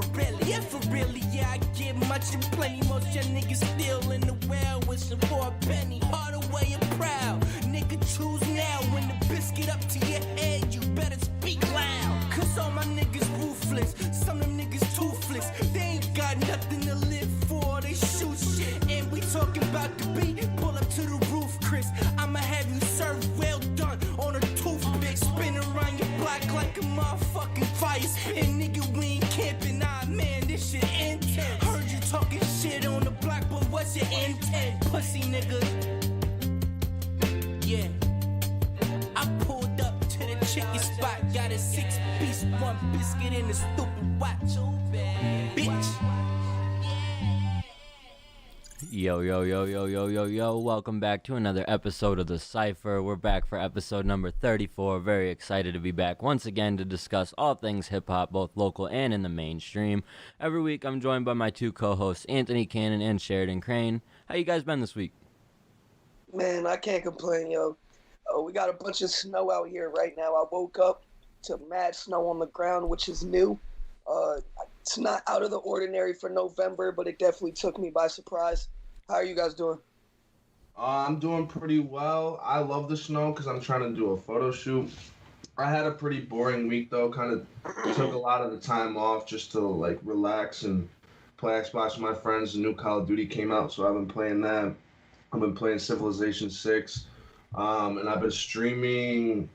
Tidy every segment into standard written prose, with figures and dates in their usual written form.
for really, yeah, I get much and plenty. Most y'all niggas still in the well, wishing for a penny. Hard away and proud, nigga, choose now. When the biscuit up to your head, you better speak loud. Cause all my niggas ruthless, some of them niggas toothless. They ain't got nothing to live for, they shoot shit. And we talking about the beat, pull up to the roof, Chris. I'ma have you served well done on a toothpick. Spin around your block like a motherfucking fire spit. And nigga, we ain't camping, nah, man, this shit intense. Heard you talking shit on the block, but what's your intent? Pussy nigga. Yeah. I pulled up to the chicken spot, got a 6-piece, one biscuit in a stupid watch. Bitch. Yo, welcome back to another episode of the Cypher. We're back for episode number 34. Very excited to be back once again to discuss all things hip-hop, both local and in the mainstream. Every week I'm joined by my two co-hosts, Anthony Cannon and Sheridan Crane. How you guys been this week? Man, I can't complain, yo. We got a bunch of snow out here right now. I woke up to mad snow on the ground, which is new. It's not out of the ordinary for November, but it definitely took me by surprise. How are you guys doing? I'm doing pretty well. I love the snow because I'm trying to do a photo shoot. I had a pretty boring week, though. Kind of took a lot of the time off just to, like, relax and play Xbox with my friends. The new Call of Duty came out, so I've been playing that. I've been playing Civilization 6. And I've been streaming.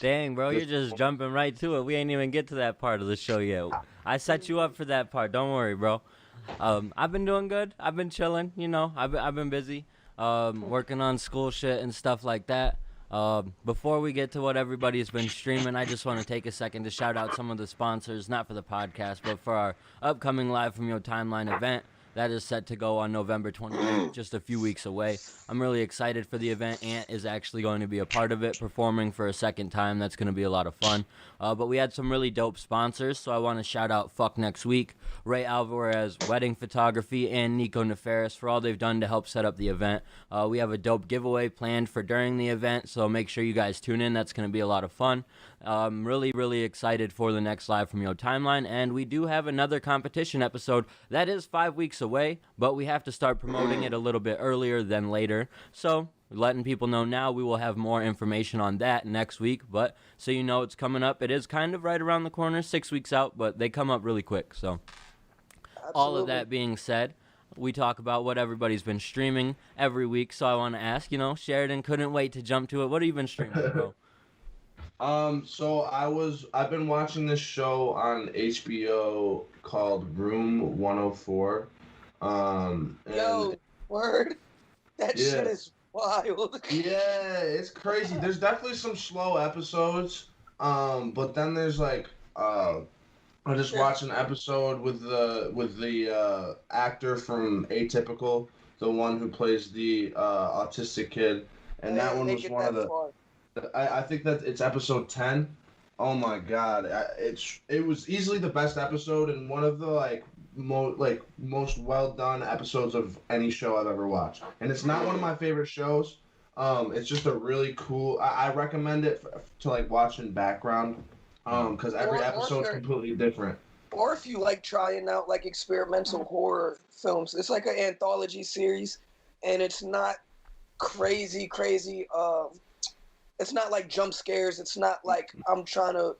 Dang, bro, you're just jumping right to it. We ain't even get to that part of the show yet. I set you up for that part. Don't worry, bro. I've been doing good. I've been chilling. You know, I've been busy, working on school shit and stuff like that. Before we get to what everybody's been streaming, I just want to take a second to shout out some of the sponsors, not for the podcast, but for our upcoming Live From Your Timeline event. That is set to go on November 28th, just a few weeks away. I'm really excited for the event. Ant is actually going to be a part of it, performing for a second time. That's going to be a lot of fun. But we had some really dope sponsors, so I want to shout out Fuck Next Week, Ray Alvarez Wedding Photography, and Nico Nefaris for all they've done to help set up the event. We have a dope giveaway planned for during the event, so make sure you guys tune in. That's going to be a lot of fun. I'm really excited for the next Live From Your Timeline, and we do have another competition episode that is 5 weeks away, but we have to start promoting it a little bit earlier than later. So letting people know now, we will have more information on that next week, but so you know it's coming up. It is kind of right around the corner, 6 weeks out, but they come up really quick. So absolutely. All of that being said, we talk about what everybody's been streaming every week, so I want to ask, you know, Sheridan couldn't wait to jump to it. What have you been streaming, bro? So I've been watching this show on HBO called Room 104. Yo, word. That shit is wild. Yeah, it's crazy. There's definitely some slow episodes. But then there's like I just watched an episode with the actor from Atypical, the one who plays the autistic kid, and that one was one of the. I think that it's episode 10. Oh my god, it was easily the best episode and one of the most well done episodes of any show I've ever watched. And it's not one of my favorite shows. It's just a really cool. I recommend it to like watch in background. Because every episode's completely different. Or if you like trying out like experimental horror films, it's like an anthology series, and it's not crazy. It's not like jump scares. It's not like I'm trying to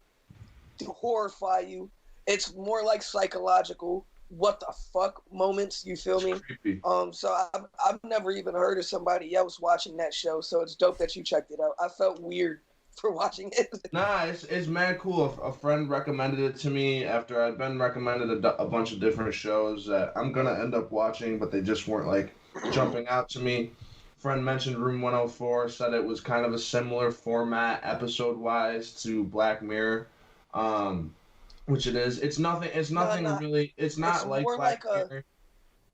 horrify you. It's more like psychological, what the fuck moments, you feel me? So I've never even heard of somebody else watching that show, so it's dope that you checked it out. I felt weird for watching it. Nah, it's mad cool. A friend recommended it to me after I'd been recommended a bunch of different shows that I'm going to end up watching, but they just weren't like jumping out to me. Friend mentioned Room 104, said it was kind of a similar format episode-wise to Black Mirror, which it is. It's nothing really. It's not like Black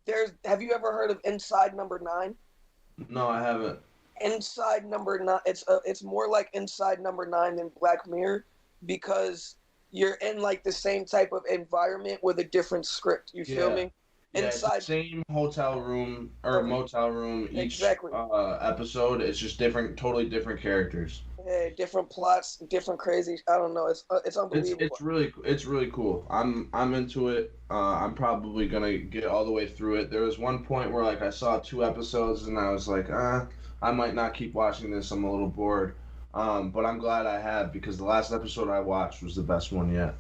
Mirror. Have you ever heard of Inside Number 9? No, I haven't. Inside Number 9. It's more like Inside Number 9 than Black Mirror because you're in like the same type of environment with a different script. You feel me? Yeah, inside it's the same hotel room or motel room each episode. It's just totally different characters. Yeah, different plots, different crazy. I don't know. It's unbelievable. It's really cool. I'm into it. I'm probably gonna get all the way through it. There was one point where like I saw 2 episodes and I was like, I might not keep watching this. I'm a little bored. But I'm glad I have because the last episode I watched was the best one yet.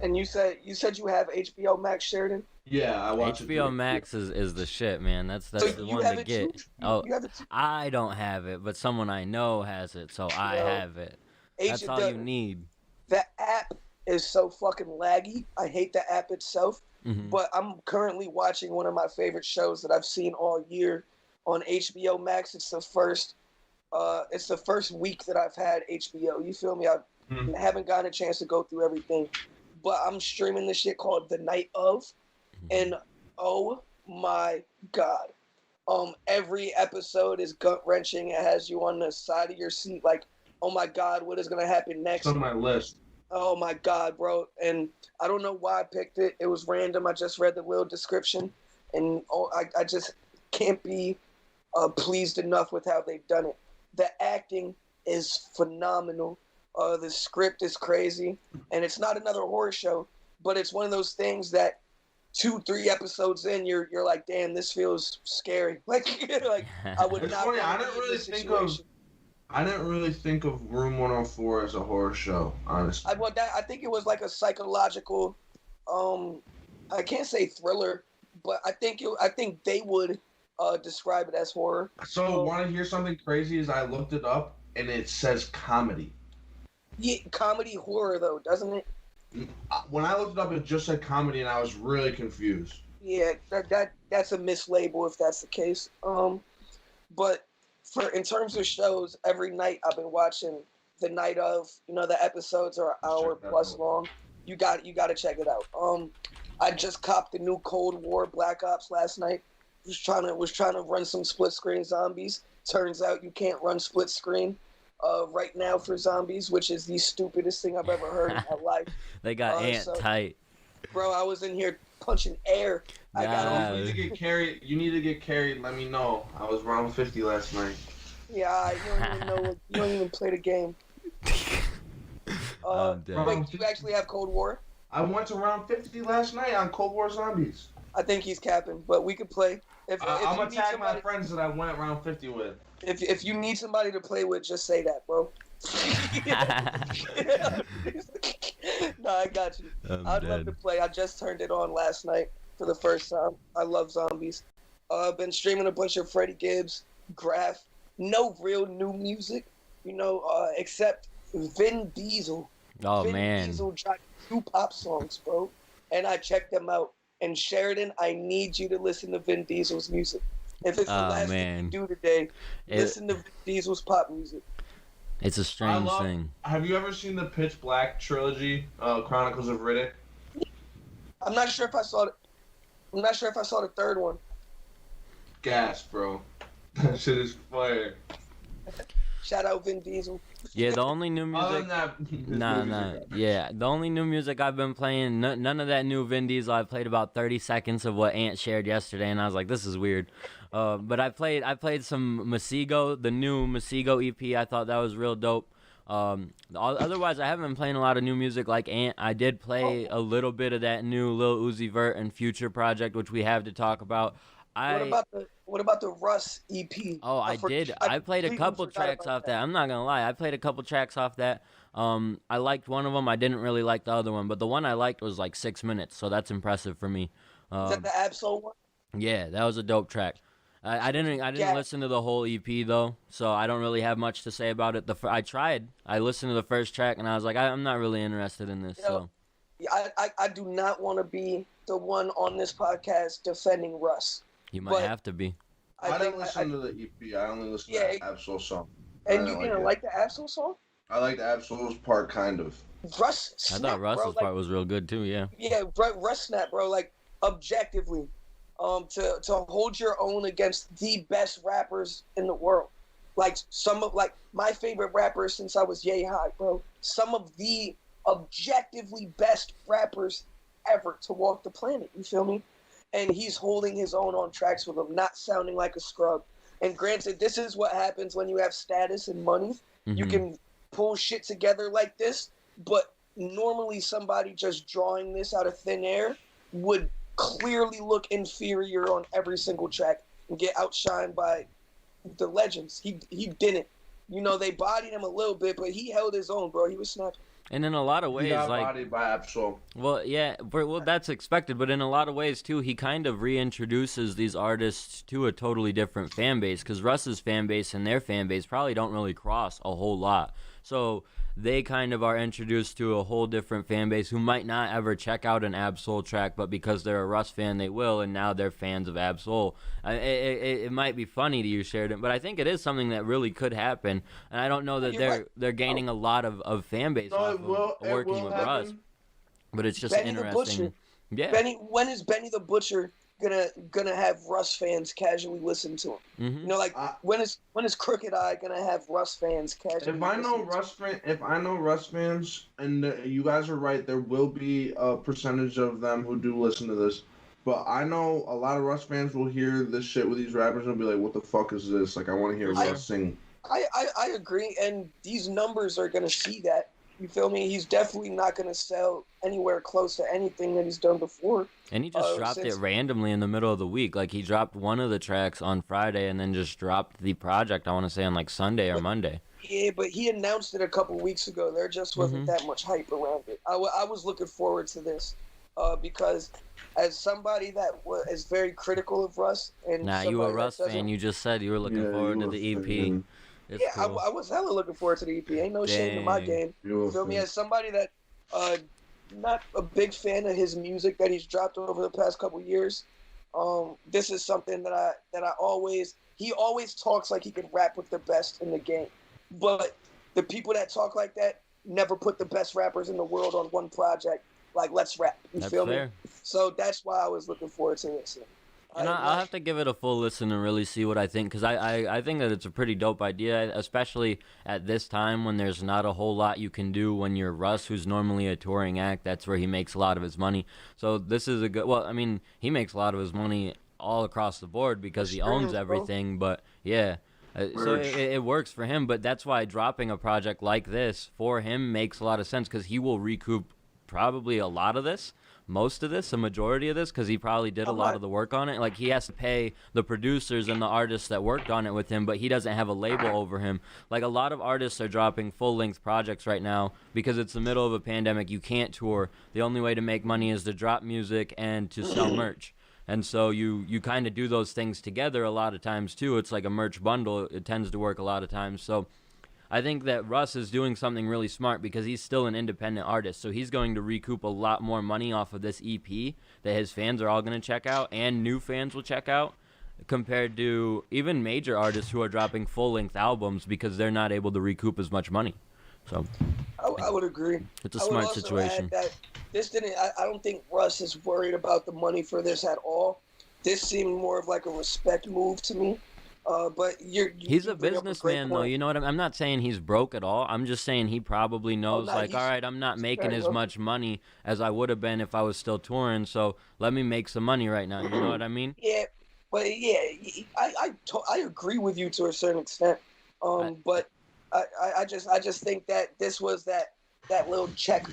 And you said you have HBO Max, Sheridan? Yeah, I watch HBO Max is the shit, man. That's So the you one have to it get. too? Oh, You have it too? I don't have it, but someone I know has it, so I have it. That's all you need. The app is so fucking laggy. I hate the app itself. Mhm. But I'm currently watching one of my favorite shows that I've seen all year on HBO Max. It's the first week that I've had HBO. You feel me? I haven't gotten a chance to go through everything, but I'm streaming this shit called The Night Of, and oh my god, every episode is gut wrenching. It has you on the side of your seat, like, oh my god, what is gonna happen next? It's on my list. Oh my god, bro! And I don't know why I picked it. It was random. I just read the little description, and I just can't be pleased enough with how they've done it. The acting is phenomenal. The script is crazy, and it's not another horror show, but it's one of those things that 2-3 episodes in, you're like, damn, this feels scary. Like I would It's not. funny. wanna be in this situation. I didn't really think of Room 104 as a horror show, honestly. I think it was like a psychological, I can't say thriller, but I think they would describe it as horror. So, want to hear something crazy? Is I looked it up and it says comedy. Yeah, comedy horror though, doesn't it? When I looked it up, it just said comedy, and I was really confused. Yeah, that's a mislabel if that's the case. But in terms of shows, every night I've been watching The Night Of. You know, the episodes are an hour plus long. You got to check it out. I just copped the new Cold War Black Ops last night. Was trying to run some split screen zombies. Turns out you can't run split screen right now for zombies, which is the stupidest thing I've ever heard in my life. They got tight. Bro, I was in here punching air. I got You need to get carried. Let me know. I was round 50 last night. Yeah, you don't even know. You don't even play the game. Wait, do you actually have Cold War? I went to round 50 last night on Cold War Zombies. I think he's capping, but we could play. If I'm you gonna tag my friends that I went round 50 with. If you need somebody to play with, just say that, bro. No, I got you. I'd love to play. I just turned it on last night for the first time. I love zombies. I've been streaming a bunch of Freddie Gibbs, Graph. No real new music, except Vin Diesel. Vin Diesel dropped 2 pop songs, bro, and I checked them out. And Sheridan, I need you to listen to Vin Diesel's music. If it's the last thing you do today, listen to Vin Diesel's pop music. It's a strange thing. Have you ever seen the Pitch Black trilogy, Chronicles of Riddick? I'm not sure if I saw the third one. Gas, bro. That shit is fire. Shout out Vin Diesel. Yeah, the only new music. Yeah, the only new music I've been playing, none of that new Vin Diesel. I played about 30 seconds of what Ant shared yesterday, and I was like, this is weird. But I played some Masego, the new Masego EP. I thought that was real dope. Otherwise, I haven't been playing a lot of new music like Ant. I did play a little bit of that new Lil Uzi Vert and Future project, which we have to talk about. What about the Russ EP? Oh, I did. I played a couple tracks off that. I'm not gonna lie. I played a couple tracks off that. I liked one of them. I didn't really like the other one, but the one I liked was like 6 minutes, so that's impressive for me. Is that the Absol one? Yeah, that was a dope track. I didn't listen to the whole EP though, so I don't really have much to say about it. I tried. I listened to the first track and I was like, I'm not really interested in this. So I do not want to be the one on this podcast defending Russ. You might have to be. I didn't listen to the EP. I only listened to the Absol song. And you didn't like the Absol song? I like the Absol's part, kind of. Russ snap, I thought Russell's part was real good too. Yeah. Yeah, Russ snap, bro. Like objectively, to hold your own against the best rappers in the world. Like my favorite rappers since I was yay high, bro. Some of the objectively best rappers ever to walk the planet. You feel me? And he's holding his own on tracks with them, not sounding like a scrub. And granted, this is what happens when you have status and money. you can pull shit together like this, but normally somebody just drawing this out of thin air would clearly look inferior on every single track and get outshined by the legends. He didn't. You know, they bodied him a little bit, but he held his own, bro. He was snapping. And in a lot of ways, He got like, bodied by Absol. well, yeah, well, that's expected. But in a lot of ways too, he kind of reintroduces these artists to a totally different fan base, because Russ's fan base and their fan base probably don't really cross a whole lot. So they kind of are introduced to a whole different fan base who might not ever check out an Absol track, but because they're a Russ fan, they will, and now they're fans of Absol. It might be funny to you, Sheridan, but I think it is something that really could happen, and I don't know that they're gaining a lot of fan base off of working with Russ, but it's just Benny interesting. The Butcher. Yeah. When is Benny the Butcher gonna have Russ fans casually listen to him? Mm-hmm. You know, like when is Crooked Eye gonna have Russ fans casually? If I know Russ fans, and you guys are right, there will be a percentage of them who do listen to this. But I know a lot of Russ fans will hear this shit with these rappers and be like, "What the fuck is this? Like, I want to hear Russ sing." I agree, and these numbers are gonna see that. You feel me? He's definitely not gonna sell anywhere close to anything that he's done before. And he just dropped it randomly in the middle of the week. Like, he dropped one of the tracks on Friday and then just dropped the project, I want to say, on like Sunday or Monday. Yeah, but he announced it a couple weeks ago. There just wasn't that much hype around it. I was looking forward to this because as somebody that is very critical of Russ. And nah, you a Russ fan. You just said you were looking forward to the EP. Yeah, cool. I was hella looking forward to the EP. Ain't no shame in my game. You feel me? As somebody that not a big fan of his music that he's dropped over the past couple years, this is something that I always. He always talks like he can rap with the best in the game, but the people that talk like that never put the best rappers in the world on one project. Like, let's rap. You feel me? So that's why I was looking forward to this. And I'll have to give it a full listen and really see what I think, because I think that it's a pretty dope idea, especially at this time when there's not a whole lot you can do when you're Russ, who's normally a touring act. That's where he makes a lot of his money. So this is a good, well, I mean, he makes a lot of his money all across the board because he owns everything, but yeah. So it works for him, but that's why dropping a project like this for him makes a lot of sense, because he will recoup probably a lot of this. Most of this, a majority of this, because he probably did a lot of the work on it. Like, he has to pay the producers and the artists that worked on it with him, but he doesn't have a label over him. Like, a lot of artists are dropping full-length projects right now because it's the middle of a pandemic. You can't tour. The only way to make money is to drop music and to sell merch. And so you kind of do those things together a lot of times, too. It's like a merch bundle. It tends to work a lot of times. So I think that Russ is doing something really smart because he's still an independent artist. So he's going to recoup a lot more money off of this EP that his fans are all going to check out and new fans will check out, compared to even major artists who are dropping full-length albums because they're not able to recoup as much money. So I would agree. It's a smart situation. That this didn't. I don't think Russ is worried about the money for this at all. This seemed more of like a respect move to me. But he's a businessman, though. You know what I'm not saying he's broke at all. I'm just saying he probably knows, all right, I'm not making as much money as I would have been if I was still touring, so let me make some money right now. You know what I mean? Yeah, but yeah, I agree with you to a certain extent. But I just think that this was that little check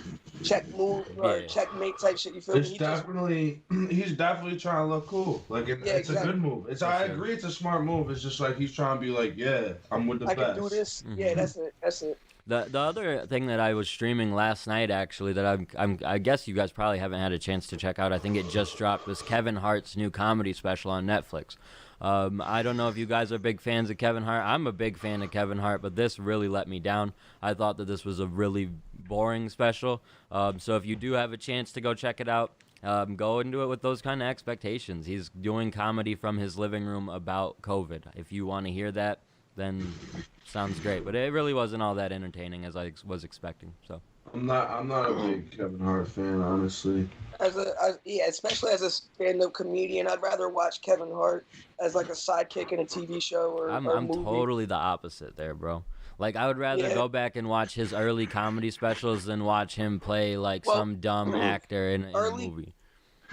move or checkmate type shit. You feel me? He's definitely trying to look cool. Like it's a good move. I agree, it's a smart move. It's just like he's trying to be like, yeah, I'm with the best. I can do this. Mm-hmm. Yeah, that's it. The other thing that I was streaming last night, actually, that I guess you guys probably haven't had a chance to check out. I think it just dropped. Was Kevin Hart's new comedy special on Netflix. I don't know if you guys are big fans of Kevin Hart. I'm a big fan of Kevin Hart, but this really let me down. I thought that this was a really boring special. So if you do have a chance to go check it out, go into it with those kind of expectations. He's doing comedy from his living room about COVID. If you want to hear that, then sounds great. But it really wasn't all that entertaining as I was expecting. So I'm not a big Kevin Hart fan, honestly. Especially as a stand-up comedian, I'd rather watch Kevin Hart as like a sidekick in a TV show or I'm movie. Totally the opposite there, bro. Like, I would rather go back and watch his early comedy specials than watch him play like some dumb actor in a movie.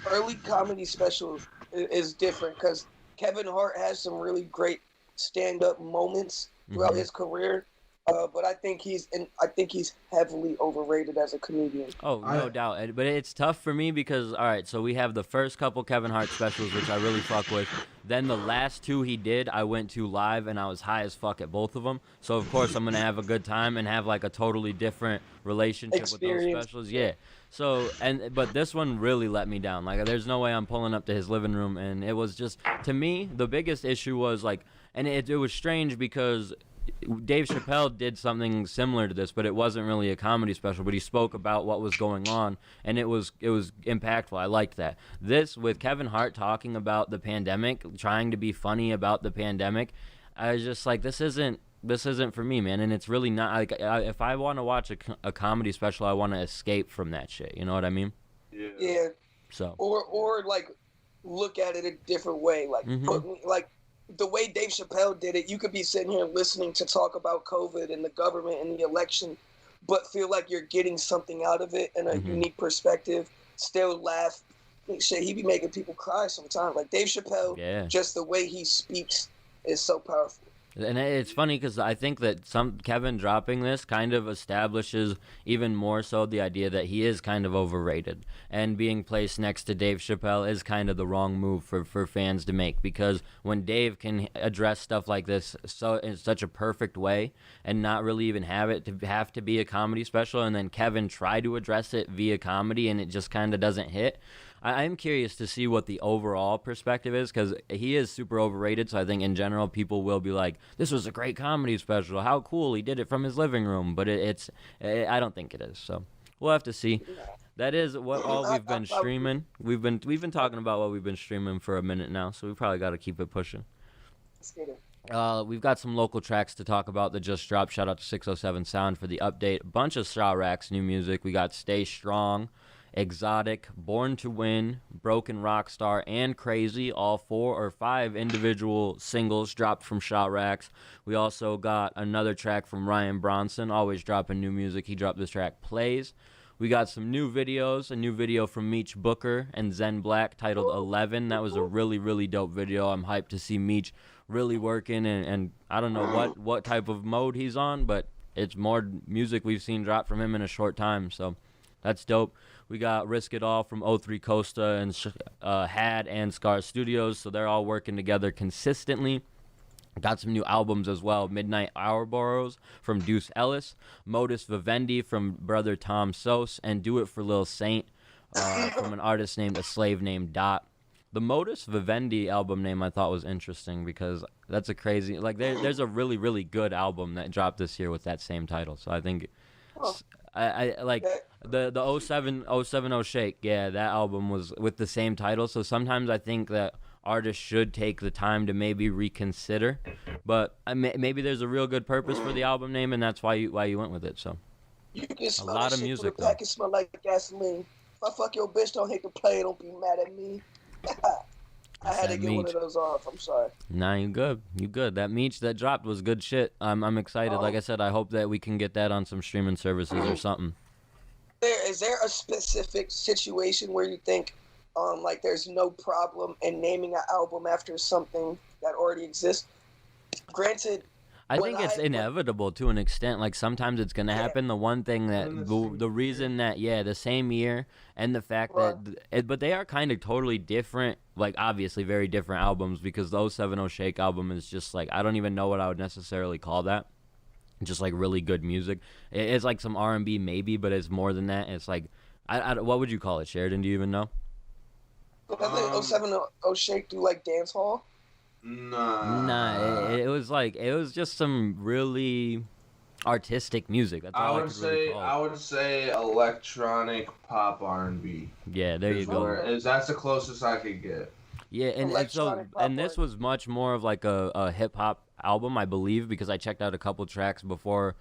Early comedy specials is different because Kevin Hart has some really great stand-up moments throughout his career. But I think he's heavily overrated as a comedian. Oh, no doubt. But it's tough for me because, all right, so we have the first couple Kevin Hart specials, which I really fuck with. Then the last two he did, I went to live, and I was high as fuck at both of them. So, of course, I'm going to have a good time and have, like, a totally different relationship with those specials. Yeah. So, but this one really let me down. Like, there's no way I'm pulling up to his living room. And it was just, to me, the biggest issue was, like, and it was strange because Dave Chappelle did something similar to this, but it wasn't really a comedy special, but he spoke about what was going on, and it was impactful. I liked that. This, with Kevin Hart talking about the pandemic, trying to be funny about the pandemic, I was just like, this isn't for me, man. And it's really not, like, if I want to watch a comedy special, I want to escape from that shit. You know what I mean? Yeah. So. Or like, look at it a different way. Like, put me, like, the way Dave Chappelle did it, you could be sitting here listening to talk about COVID and the government and the election, but feel like you're getting something out of it in a unique perspective, still laugh. Shit, he be making people cry sometimes. Like Dave Chappelle, just the way he speaks is so powerful. And it's funny because I think that Kevin dropping this kind of establishes even more so the idea that he is kind of overrated, and being placed next to Dave Chappelle is kind of the wrong move for fans to make, because when Dave can address stuff like this so in such a perfect way and not really even have to be a comedy special, and then Kevin try to address it via comedy and it just kind of doesn't hit. I'm curious to see what the overall perspective is, because he is super overrated. So I think in general people will be like, this was a great comedy special, how cool, he did it from his living room. But I don't think it is. So we'll have to see. That is what all we've been streaming. We've been talking about what we've been streaming for a minute now, so we probably got to keep it pushing. We've got some local tracks to talk about that just dropped. Shout out to 607 Sound for the update. A bunch of Shawrack's new music. We got Stay Strong, Exotic, Born to Win, Broken Rockstar, and Crazy. All 4 or 5 individual singles dropped from Shawrack's. We also got another track from Ryan Bronson, always dropping new music. He dropped this track, Plays. We got some new videos, a new video from Meech Booker and Zen Black titled 11. That was a really, really dope video. I'm hyped to see Meech really working, and I don't know what type of mode he's on, but it's more music we've seen drop from him in a short time, so that's dope. We got Risk It All from 03 Costa and Had and Scar Studios, so they're all working together consistently. Got some new albums as well. Midnight Ouroboros from Deuce Ellis, Modus Vivendi from brother Tom Sos, and Do It for Lil Saint from an artist named A Slave Named Dot. The Modus Vivendi album name I thought was interesting because that's a crazy, like there's a really, really good album that dropped this year with that same title. So I think I like the 070 Shake. Yeah, that album was with the same title. So sometimes I think that artists should take the time to maybe reconsider, but maybe there's a real good purpose for the album name, and that's why you went with it. So you can smell a lot of music. The package smell like gasoline. If I fuck your bitch, don't hate to play. Don't be mad at me. I had to get one of those off. I'm sorry. Nah, you good. You good. That Meech that dropped was good shit. I'm excited. Like I said, I hope that we can get that on some streaming services or something. Is there a specific situation where you think, like, there's no problem in naming an album after something that already exists? Granted, I think it's inevitable to an extent. Like, sometimes it's going to happen. The one thing that, the reason that, the same year, and the fact that, but they are kind of totally different, like, obviously very different albums, because the 070 Shake album is just, like, I don't even know what I would necessarily call that. Just, like, really good music. It's, like, some R&B maybe, but it's more than that. It's, like, what would you call it, Sheridan? Do you even know? I think 070 Shake do, like, dance hall? Nah, it was just some really artistic music. That's all I would say electronic pop R&B. Yeah, there you go. That's the closest I could get. Yeah, and this was much more of like a hip hop album, I believe, because I checked out a couple tracks before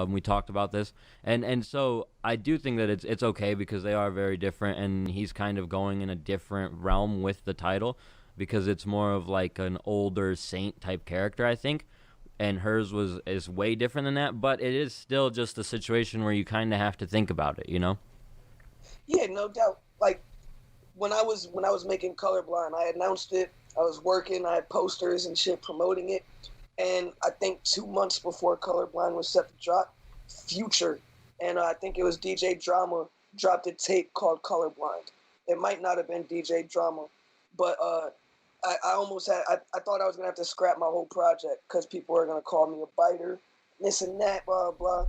we talked about this, and so I do think that it's okay because they are very different, and he's kind of going in a different realm with the title, because it's more of like an older saint type character, I think, and hers is way different than that, but it is still just a situation where you kind of have to think about it, you know? Yeah, no doubt. Like, when I was making Colorblind, I announced it, I was working, I had posters and shit promoting it, and I think 2 months before Colorblind was set to drop, Future, and I think it was DJ Drama, dropped a tape called Colorblind. It might not have been DJ Drama, but I almost had, I thought I was going to have to scrap my whole project because people were going to call me a biter, this and that, blah, blah.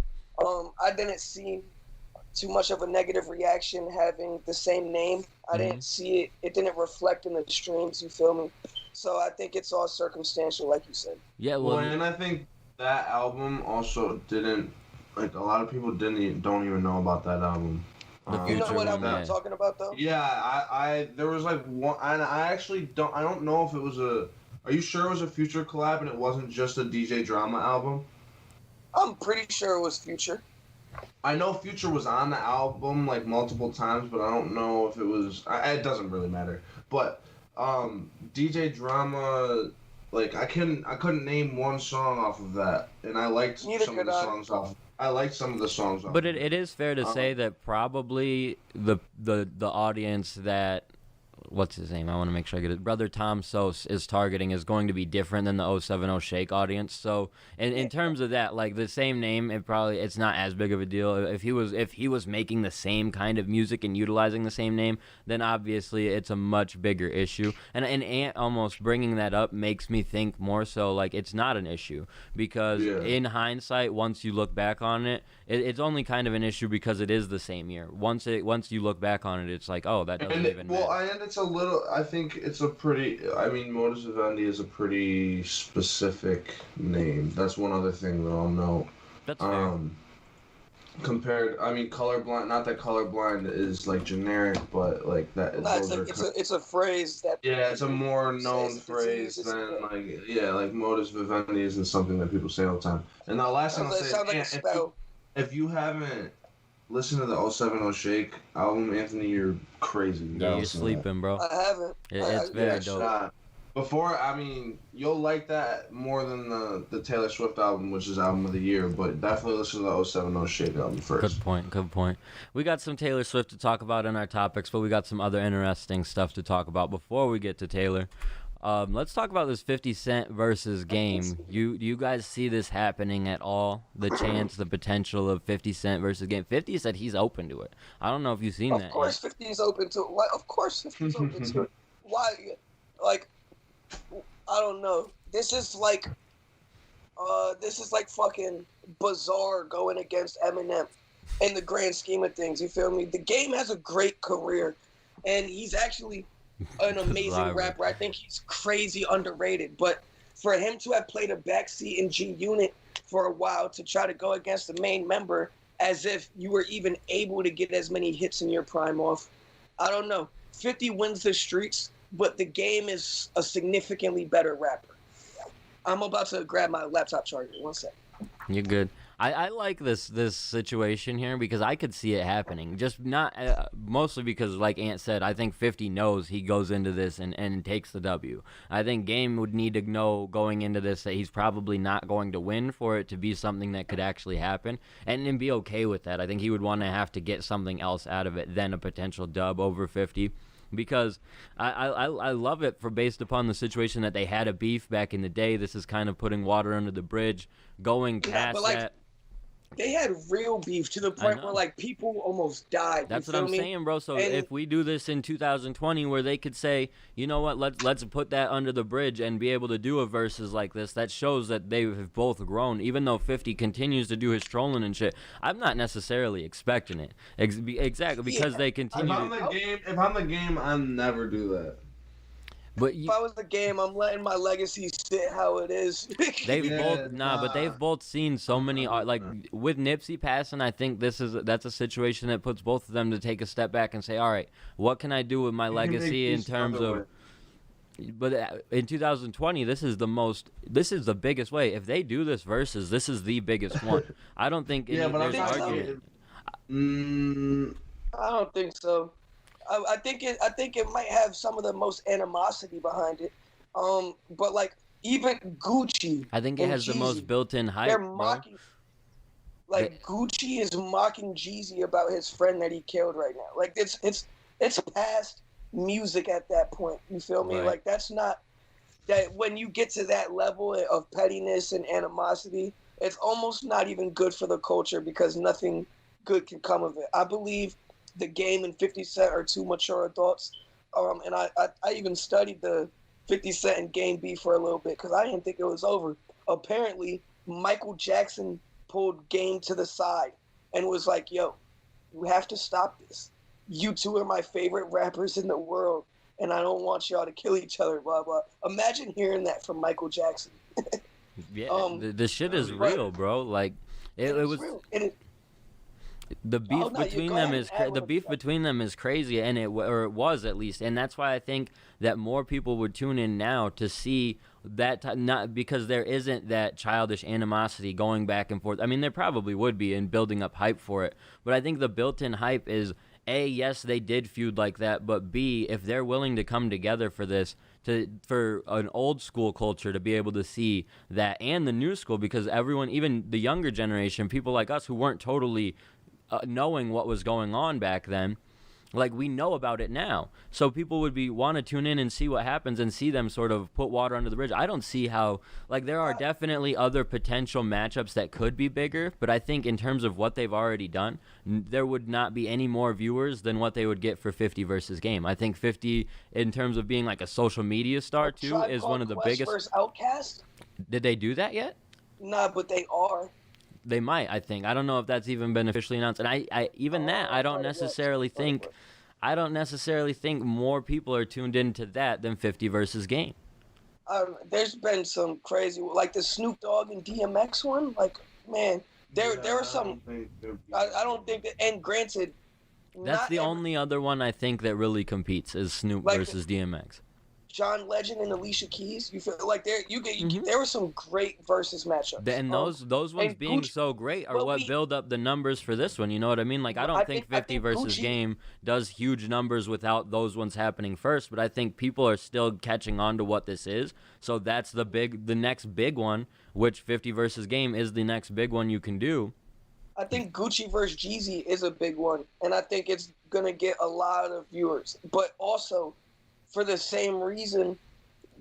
I didn't see too much of a negative reaction having the same name. I didn't see it. It didn't reflect in the streams, you feel me? So I think it's all circumstantial, like you said. Yeah, Well, and I think that album also didn't, like, a lot of people don't even know about that album. You know what album I'm talking about, though? Yeah, there was like one, and I don't know if it was are you sure it was a Future collab and it wasn't just a DJ Drama album? I'm pretty sure it was Future. I know Future was on the album like multiple times, but I don't know if it was, it doesn't really matter. But DJ Drama, like I couldn't name one song off of that, and I liked some of the songs off. I liked some of the songs. But it is fair to say that probably the audience that, what's his name? I want to make sure I get it. Brother Tom Sos is targeting is going to be different than the 070 Shake audience. So in terms of that, like the same name, it's not as big of a deal. If he was making the same kind of music and utilizing the same name, then obviously it's a much bigger issue. And Ant almost bringing that up makes me think more so like it's not an issue because in hindsight, once you look back on it, it's only kind of an issue because it is the same year. Once you look back on it, it's like, oh, that doesn't even matter. And it's a little. I think it's a pretty. I mean, Modus Vivendi is a pretty specific name. That's one other thing that I'll note. That's fair. Compared, I mean, Colorblind. Not that Colorblind is like generic, but like that. No, it's a phrase that. Yeah, it's a more known phrase than like Modus Vivendi isn't something that people say all the time. And the last thing I'll say, sounds like a spell. If you haven't listened to the 070 Shake album, Anthony, you're crazy. Yeah, you're sleeping, bro. I haven't. It's very dope. Before, I mean, you'll like that more than the Taylor Swift album, which is album of the year, but definitely listen to the 070 Shake album first. Good point. We got some Taylor Swift to talk about in our topics, but we got some other interesting stuff to talk about before we get to Taylor. Let's talk about this 50 Cent versus Game. Do you guys see this happening at all? The chance, the potential of 50 Cent versus Game. 50 said he's open to it. I don't know if you've seen that. Of course 50 is open to it. Why? Of course 50 is open to it. Why? Like, I don't know. This is like fucking Bizarre going against Eminem in the grand scheme of things. You feel me? The Game has a great career, and he's actually an amazing rapper. I think he's crazy underrated. But for him to have played a backseat in G Unit for a while to try to go against the main member as if you were even able to get as many hits in your prime off, I don't know. 50 wins the streets, but the Game is a significantly better rapper. I'm about to grab my laptop charger. 1 sec. You're good. I like this situation here because I could see it happening. Just not mostly because, like Ant said, I think 50 knows he goes into this and takes the W. I think Game would need to know going into this that he's probably not going to win for it to be something that could actually happen and be okay with that. I think he would want to have to get something else out of it than a potential dub over 50. Because I love it for based upon the situation that they had a beef back in the day. This is kind of putting water under the bridge, going past that. They had real beef to the point where like people almost died. That's what I'm saying, bro. So if we do this in 2020, where they could say, you know what, let's put that under the bridge and be able to do a versus like this, that shows that they have both grown. Even though 50 continues to do his trolling and shit, I'm not necessarily expecting it. Exactly because they continue. If I'm the Game, I'll never do that. But if I was the Game, I'm letting my legacy sit how it is. But they've both seen so many like with Nipsey passing. I think that's a situation that puts both of them to take a step back and say, all right, what can I do with my legacy in terms of? But in 2020, this is the biggest way. If they do this versus, this is the biggest one. I don't think there's argument. I don't think so. I think it might have some of the most animosity behind it. But like even Gucci, I think it has Jeezy, the most built-in hype. They're mocking, Gucci is mocking Jeezy about his friend that he killed right now. Like it's past music at that point. You feel me? Right. Like that's not that when you get to that level of pettiness and animosity, it's almost not even good for the culture because nothing good can come of it. I believe the Game and 50 Cent are two mature adults. And I even studied the 50 Cent and Game beef for a little bit because I didn't think it was over. Apparently, Michael Jackson pulled Game to the side and was like, yo, you have to stop this. You two are my favorite rappers in the world, and I don't want y'all to kill each other, blah, blah. Imagine hearing that from Michael Jackson. Yeah, the shit is real, bro. Like, it was... Real. The beef between them is between them is crazy, and it was at least, and that's why I think that more people would tune in now to see that, not because there isn't that childish animosity going back and forth. I mean, there probably would be in building up hype for it, but I think the built-in hype is A, yes, they did feud like that, but B, if they're willing to come together for this, for an old school culture to be able to see that, and the new school, because everyone, even the younger generation, people like us who weren't totally knowing what was going on back then, like, we know about it now, so people would want to tune in and see what happens and see them sort of put water under the bridge. I don't see how, like, there are definitely other potential matchups that could be bigger, but I think in terms of what they've already done, there would not be any more viewers than what they would get for 50 versus Game. I think 50, in terms of being like a social media star too, is one of the biggest. Versus Outkast? Did they do that yet? Nah, but they are. They might, I think. I don't know if that's even been officially announced. And I don't necessarily think more people are tuned into that than 50 versus Game. There's been some crazy, like the Snoop Dogg and DMX one. Like, man, there are some. I don't think that. And granted, that's the only other one I think that really competes is Snoop versus DMX. John Legend and Alicia Keys. You feel like there were some great versus matchups. And those ones being Gucci, so great are what build up the numbers for this one. You know what I mean? Like, I don't think 50 versus Gucci Game does huge numbers without those ones happening first, but I think people are still catching on to what this is. So that's the next big one, which 50 versus Game is the next big one you can do. I think Gucci versus Jeezy is a big one, and I think it's gonna get a lot of viewers. But also, for the same reason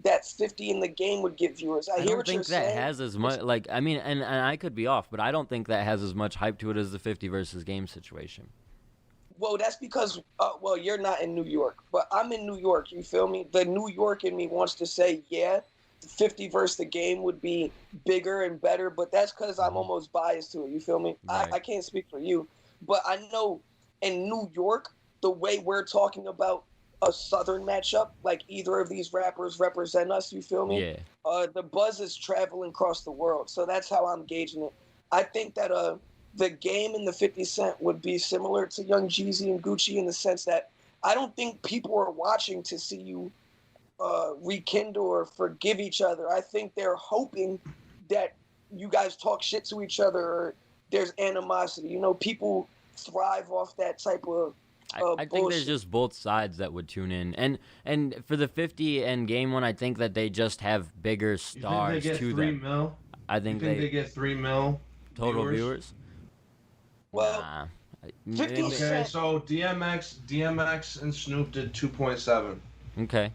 that 50 in the Game would get viewers. I hear what you're saying. I don't think that has as much, like, I mean, and I could be off, but I don't think that has as much hype to it as the 50 versus Game situation. Well, that's because, you're not in New York, but I'm in New York, you feel me? The New York in me wants to say, yeah, 50 versus the Game would be bigger and better, but that's because I'm almost biased to it, you feel me? Right. I can't speak for you, but I know in New York, the way we're talking about a Southern matchup, like either of these rappers represent us, you feel me? Yeah. The buzz is traveling across the world, so that's how I'm gauging it. I think that the Game and the 50 Cent would be similar to Young Jeezy and Gucci in the sense that I don't think people are watching to see you rekindle or forgive each other. I think they're hoping that you guys talk shit to each other or there's animosity. You know, people thrive off that type of I think there's just both sides that would tune in, and for the 50 and Game one, I think that they just have bigger stars to them. 3 mil? I think they get 3 mil total viewers. Well, 50 okay, Cent. so DMX and Snoop did 2.7. Okay.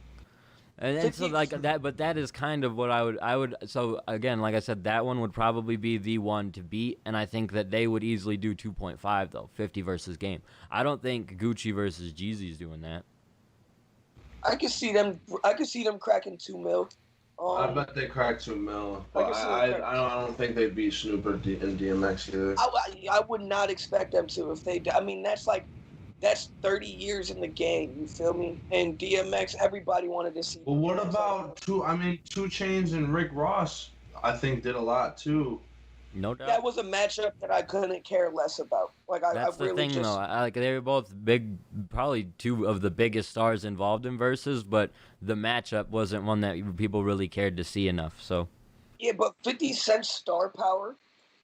And so like that, but that is kind of what I would. So again, like I said, that one would probably be the one to beat, and I think that they would easily do 2.5 though, 50 versus Game. I don't think Gucci versus Jeezy's doing that. I could see them cracking 2 mil. I bet they crack 2 mil. I don't think they'd beat Snoop and DMX either. I would not expect them to if they. I mean, that's 30 years in the game, you feel me? And DMX, everybody wanted to see. Well, what about 2 Chainz and Rick Ross? I think did a lot too. No doubt. That was a matchup that I couldn't care less about. Like that's the thing, though. Like they were both big, probably 2 of the biggest stars involved in Verzuz, but the matchup wasn't one that people really cared to see enough. So. Yeah, but 50 Cent's star power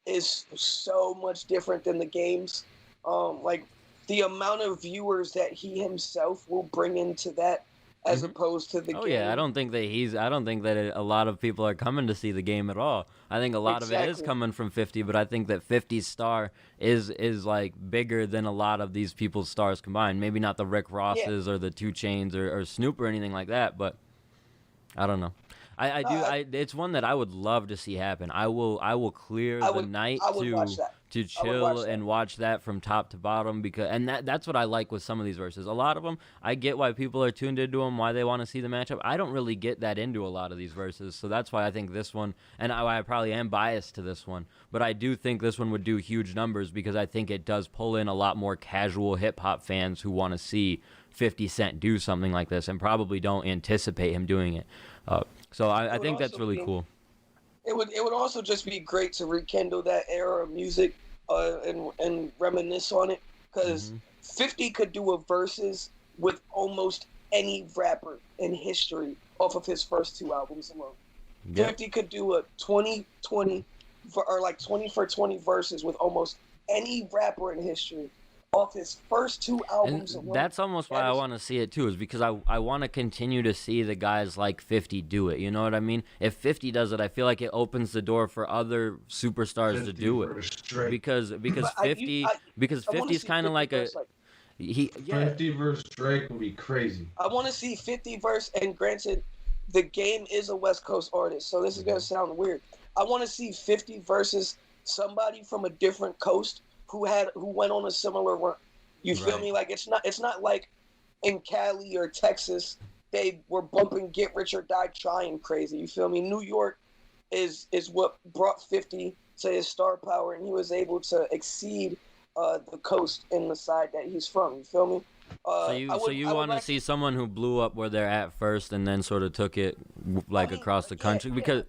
is so much different than the Game's. Like. The amount of viewers that he himself will bring into that, as opposed to the Game. Oh yeah, I don't think that a lot of people are coming to see the Game at all. I think a lot of it is coming from 50, but I think that 50's star is like bigger than a lot of these people's stars combined. Maybe not the Rick Rosses or the 2 Chainz or Snoop or anything like that, but I don't know. I do. I It's one that I would love to see happen. I will clear the night I would watch that. to I would chill watch that. and watch that from top to bottom because that's what I like with some of these verses. A lot of them, I get why people are tuned into them, why they want to see the matchup. I don't really get that into a lot of these verses, so that's why I think this one, and I probably am biased to this one, but I do think this one would do huge numbers because I think it does pull in a lot more casual hip hop fans who want to see 50 Cent do something like this and probably don't anticipate him doing it. So I think that's really cool. It would also just be great to rekindle that era of music and reminisce on it because 50 could do a verses with almost any rapper in history off of his first 2 albums alone. Yep. 50 could do a 20 or like 20 for 20 verses with almost any rapper in history off his first 2 albums alone. That's almost why I want to see it too, is because I want to continue to see the guys like 50 do it. You know what I mean? If 50 does it, I feel like it opens the door for other superstars to do it. Because 50 is kind of like a he 50 versus Drake would be crazy. I want to see 50 verse, and granted, the Game is a West Coast artist, so this is gonna sound weird. I want to see 50 versus somebody from a different coast who went on a similar run. You feel me? Like it's not like in Cali or Texas they were bumping Get Rich or Die Trying crazy. You feel me? New York is what brought 50 to his star power, and he was able to exceed the coast in the side that he's from. You feel me? So you want to see someone who blew up where they're at first and then sort of took it across the country because.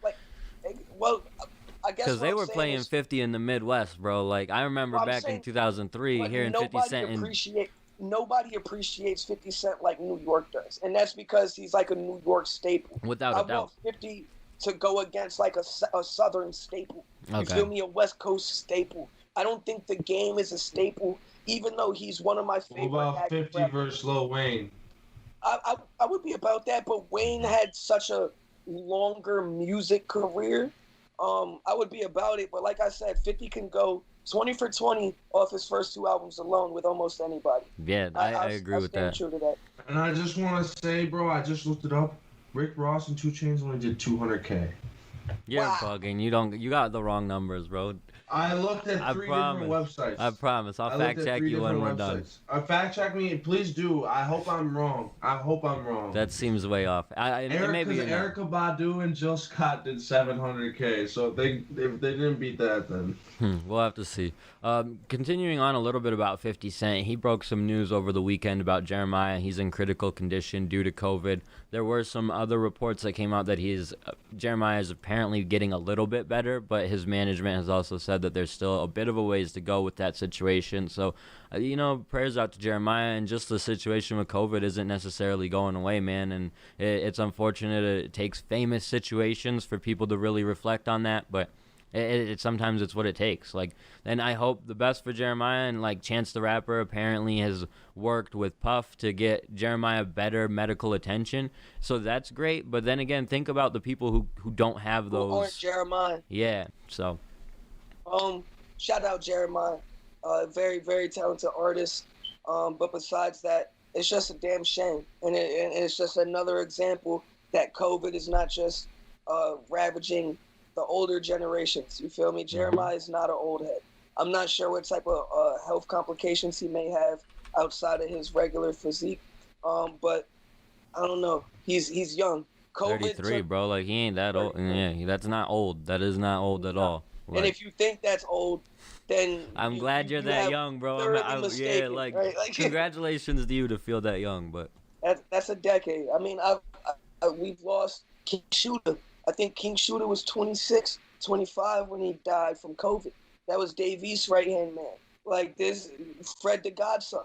I guess because they were playing 50 in the Midwest, bro. Like I remember back in 2003 hearing 50 Cent. Nobody appreciates 50 Cent like New York does, and that's because he's like a New York staple. Without a doubt. I want 50 to go against like a Southern staple. You feel me? A West Coast staple. I don't think the Game is a staple, even though he's one of my favorite. What about 50 versus Lil Wayne? I would be about that, but Wayne had such a longer music career. I would be about it, but like I said, 50 can go 20 for 20 off his first 2 albums alone with almost anybody. Yeah, I agree with that. True to that. And I just want to say, bro, I just looked it up. Rick Ross and 2 Chainz only did 200K. You're bugging. You got the wrong numbers, bro. I looked at 3 different websites. I promise. I'll fact check you when we're done. Fact check me, please do. I hope I'm wrong. That seems way off. Erykah Badu and Jill Scott did 700K, so if they didn't beat that, then we'll have to see. Continuing on a little bit about 50 Cent, he broke some news over the weekend about Jeremih. He's in critical condition due to COVID. There were some other reports that came out that Jeremih is apparently getting a little bit better, but his management has also said that there's still a bit of a ways to go with that situation. So, prayers out to Jeremih, and just the situation with COVID isn't necessarily going away, man. And it's unfortunate. It takes famous situations for people to really reflect on that, but sometimes it's what it takes. And I hope the best for Jeremih, and Chance the Rapper apparently has worked with Puff to get Jeremih better medical attention. So that's great. But then again, think about the people who don't have those. Who aren't Jeremih. Yeah. So. Shout out Jeremih. Very, very talented artist. But besides that, it's just a damn shame. And it's just another example that COVID is not just ravaging the older generations. You feel me? Jeremih is not an old head. I'm not sure what type of health complications he may have outside of his regular physique. But I don't know. He's young. COVID 33, bro. He ain't that old. Yeah, that's not old. That is not old at all. And if you think that's old, then I'm glad you're that young, bro. Congratulations to you to feel that young, but that's a decade. I mean, we've lost King Shooter. I think King Shooter was 26, 25 when he died from COVID. That was Dave East's right-hand man. This, Fred the Godson.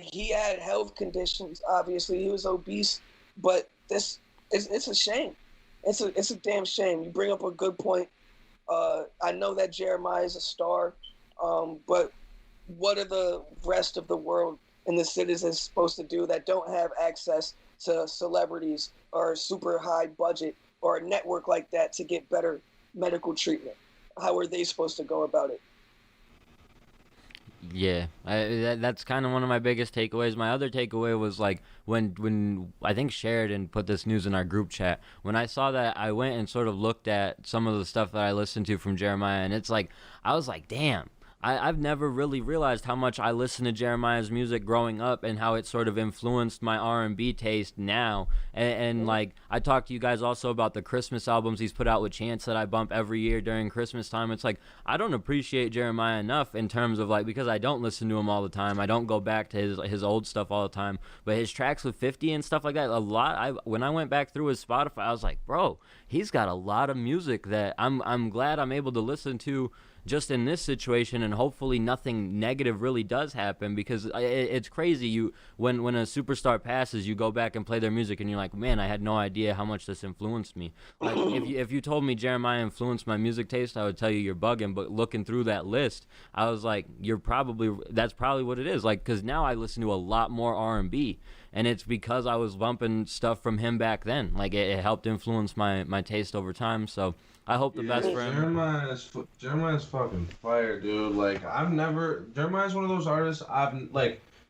He had health conditions, obviously. He was obese, but it's a shame. It's a damn shame. You bring up a good point. I know that Jeremih is a star, but what are the rest of the world and the citizens supposed to do that don't have access to celebrities or super high budget or a network like that to get better medical treatment? How are they supposed to go about it? Yeah, that's kind of one of my biggest takeaways. My other takeaway was like when I think Sheridan put this news in our group chat. When I saw that, I went and sort of looked at some of the stuff that I listened to from Jeremiah, and it's like I was like, damn. I've never really realized how much I listened to Jeremiah's music growing up and how it sort of influenced my R&B taste now. And like, I talked to you guys also about the Christmas albums he's put out with Chance that I bump every year during Christmas time. It's like, I don't appreciate Jeremiah enough in terms of like, because I don't listen to him all the time. I don't go back to his old stuff all the time. But his tracks with 50 and stuff like that, a lot, when I went back through his Spotify, I was like, bro, he's got a lot of music that I'm glad I'm able to listen to just in this situation, and hopefully nothing negative really does happen, because it's crazy. When a superstar passes, you go back and play their music and you're like, man, I had no idea how much this influenced me. Like if you told me Jeremiah influenced my music taste, I would tell you you're bugging. But looking through that list, I was like, that's probably what it is. Like, because now I listen to a lot more R&B, and it's because I was bumping stuff from him back then. Like it helped influence my taste over time. So I hope the best for him. Jeremiah's fucking fire, dude. Like, Jeremiah's one of those artists,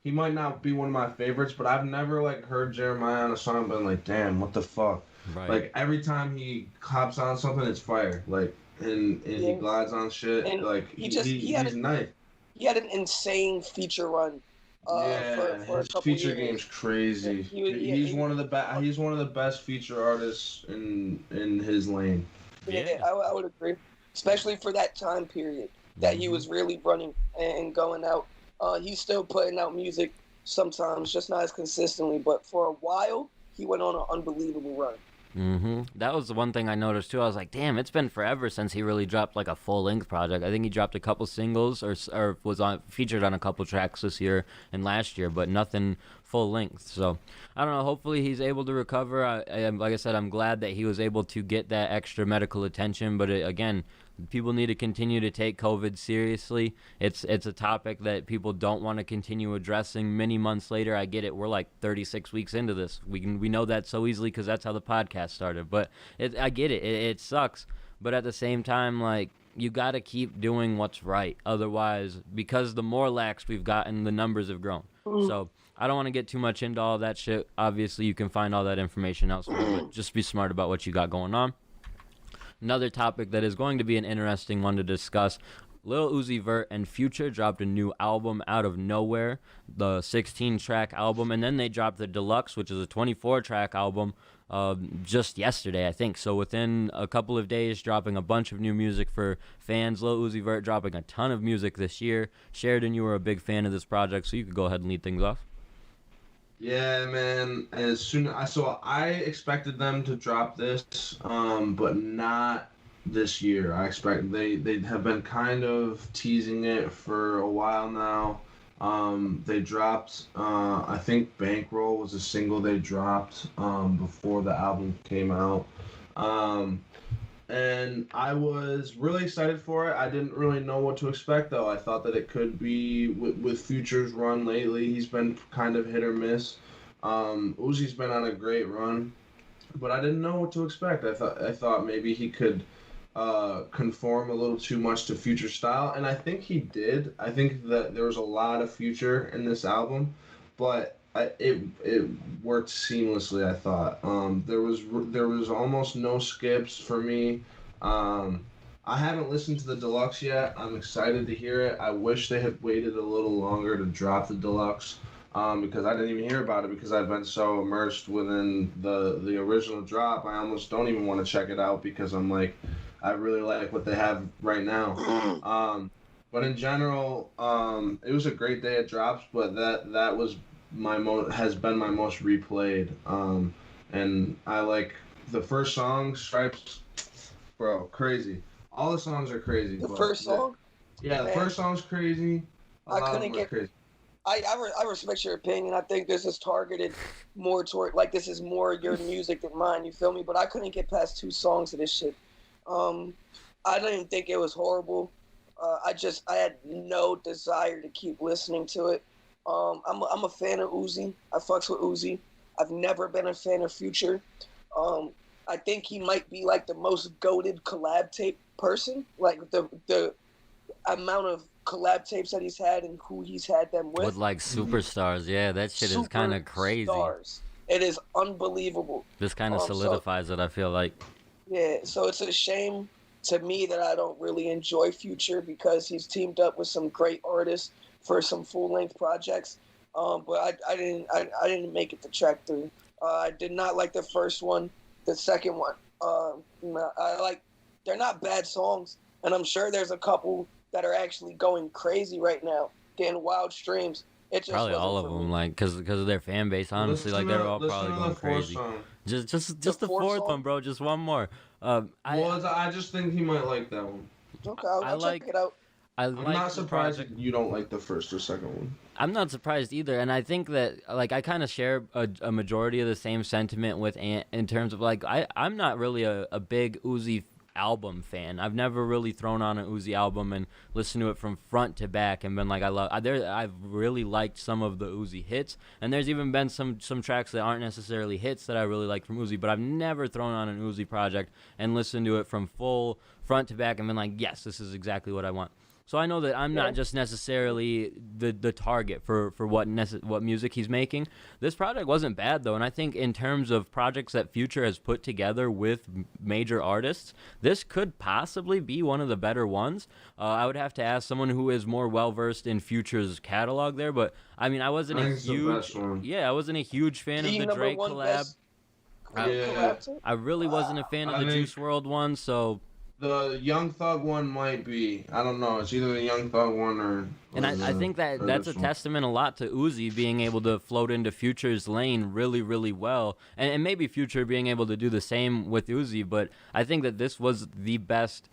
he might not be one of my favorites, but I've never, like, heard Jeremiah on a song and been like, damn, what the fuck? Right. Like, every time he hops on something, it's fire. Like, and he glides on shit. And like, he's nice. He had an insane feature run. For his feature game's crazy. He's one of the best feature artists in his lane. Yeah, I would agree, especially for that time period that he was really running and going out. He's still putting out music sometimes, just not as consistently, but for a while, he went on an unbelievable run. That was the one thing I noticed too. I was like, damn, it's been forever since he really dropped like a full-length project. I think he dropped a couple singles or was featured on a couple tracks this year and last year, but nothing full length. So I don't know, hopefully he's able to recover. Like I said, I'm glad that he was able to get that extra medical attention, but again, people need to continue to take COVID seriously. It's a topic that people don't want to continue addressing many months later. I get it. We're like 36 weeks into this. We know that so easily because that's how the podcast started. But I get it. It sucks. But at the same time, like, you got to keep doing what's right. Otherwise, because the more lax we've gotten, the numbers have grown. So I don't want to get too much into all that shit. Obviously, you can find all that information elsewhere, but just be smart about what you got going on. Another topic that is going to be an interesting one to discuss. Lil Uzi Vert and Future dropped a new album out of nowhere, the 16-track album, and then they dropped the Deluxe, which is a 24-track album, just yesterday, I think. So within a couple of days, dropping a bunch of new music for fans. Lil Uzi Vert dropping a ton of music this year. Sheridan, you were a big fan of this project, so you could go ahead and lead things off. Yeah, man. I expected them to drop this, but not this year. I expect they have been kind of teasing it for a while now. They dropped, I think Bankroll was a single they dropped before the album came out. And I was really excited for it. I didn't really know what to expect, though. I thought that it could be, with Future's run lately, he's been kind of hit or miss. Uzi's been on a great run, but I didn't know what to expect. I thought maybe he could conform a little too much to Future style, and I think he did. I think that there was a lot of Future in this album, but it worked seamlessly. I thought there was almost no skips for me. I haven't listened to the Deluxe yet. I'm excited to hear it. I wish they had waited a little longer to drop the Deluxe, because I didn't even hear about it because I've been so immersed within the original drop. I almost don't even want to check it out because I'm like, I really like what they have right now. But in general, it was a great day at drops, but that was has been my most replayed. And I like the first song, Stripes, bro, crazy. All the songs are crazy. The first song? Yeah, the first song's crazy. I couldn't get crazy. I respect your opinion. I think this is targeted more toward, like, this is more your music than mine, you feel me? But I couldn't get past 2 songs of this shit. I didn't think it was horrible. I had no desire to keep listening to it. I'm a fan of Uzi. I fucks with Uzi. I've never been a fan of Future. I think he might be like the most goated collab tape person. Like the amount of collab tapes that he's had and who he's had them with. With like superstars, yeah, that shit is kind of crazy. Superstars. It is unbelievable. This kind of solidifies it, I feel like. Yeah, so it's a shame to me that I don't really enjoy Future because he's teamed up with some great artists for some full-length projects. But I didn't make it to track 3. I did not like the first one. The second one, they're not bad songs, and I'm sure there's a couple that are actually going crazy right now, getting wild streams. It just probably all of them, like, because of their fan base. Honestly, like they're all probably going crazy. Just the fourth one, bro. Just one more. I just think he might like that one. Okay, I'll check it out. I'm not surprised you don't like the first or second one. I'm not surprised either, and I think that like I kind of share a majority of the same sentiment with Ant in terms of like I'm not really a big Uzi album fan. I've never really thrown on an Uzi album and listened to it from front to back and been like I've really liked some of the Uzi hits, and there's even been some tracks that aren't necessarily hits that I really like from Uzi, but I've never thrown on an Uzi project and listened to it from full front to back and been like, yes, this is exactly what I want. So I know that I'm not just necessarily the target for what music he's making. This project wasn't bad, though, and I think in terms of projects that Future has put together with major artists, this could possibly be one of the better ones. I would have to ask someone who is more well-versed in Future's catalog there, but, I mean, I wasn't a huge fan of the Drake collab. I really wasn't a fan of the Juice WRLD one, so... The Young Thug one might be. I don't know. It's either the Young Thug one or... And I think that's a testament a lot to Uzi being able to float into Future's lane really, really well. And maybe Future being able to do the same with Uzi, but I think that this was the best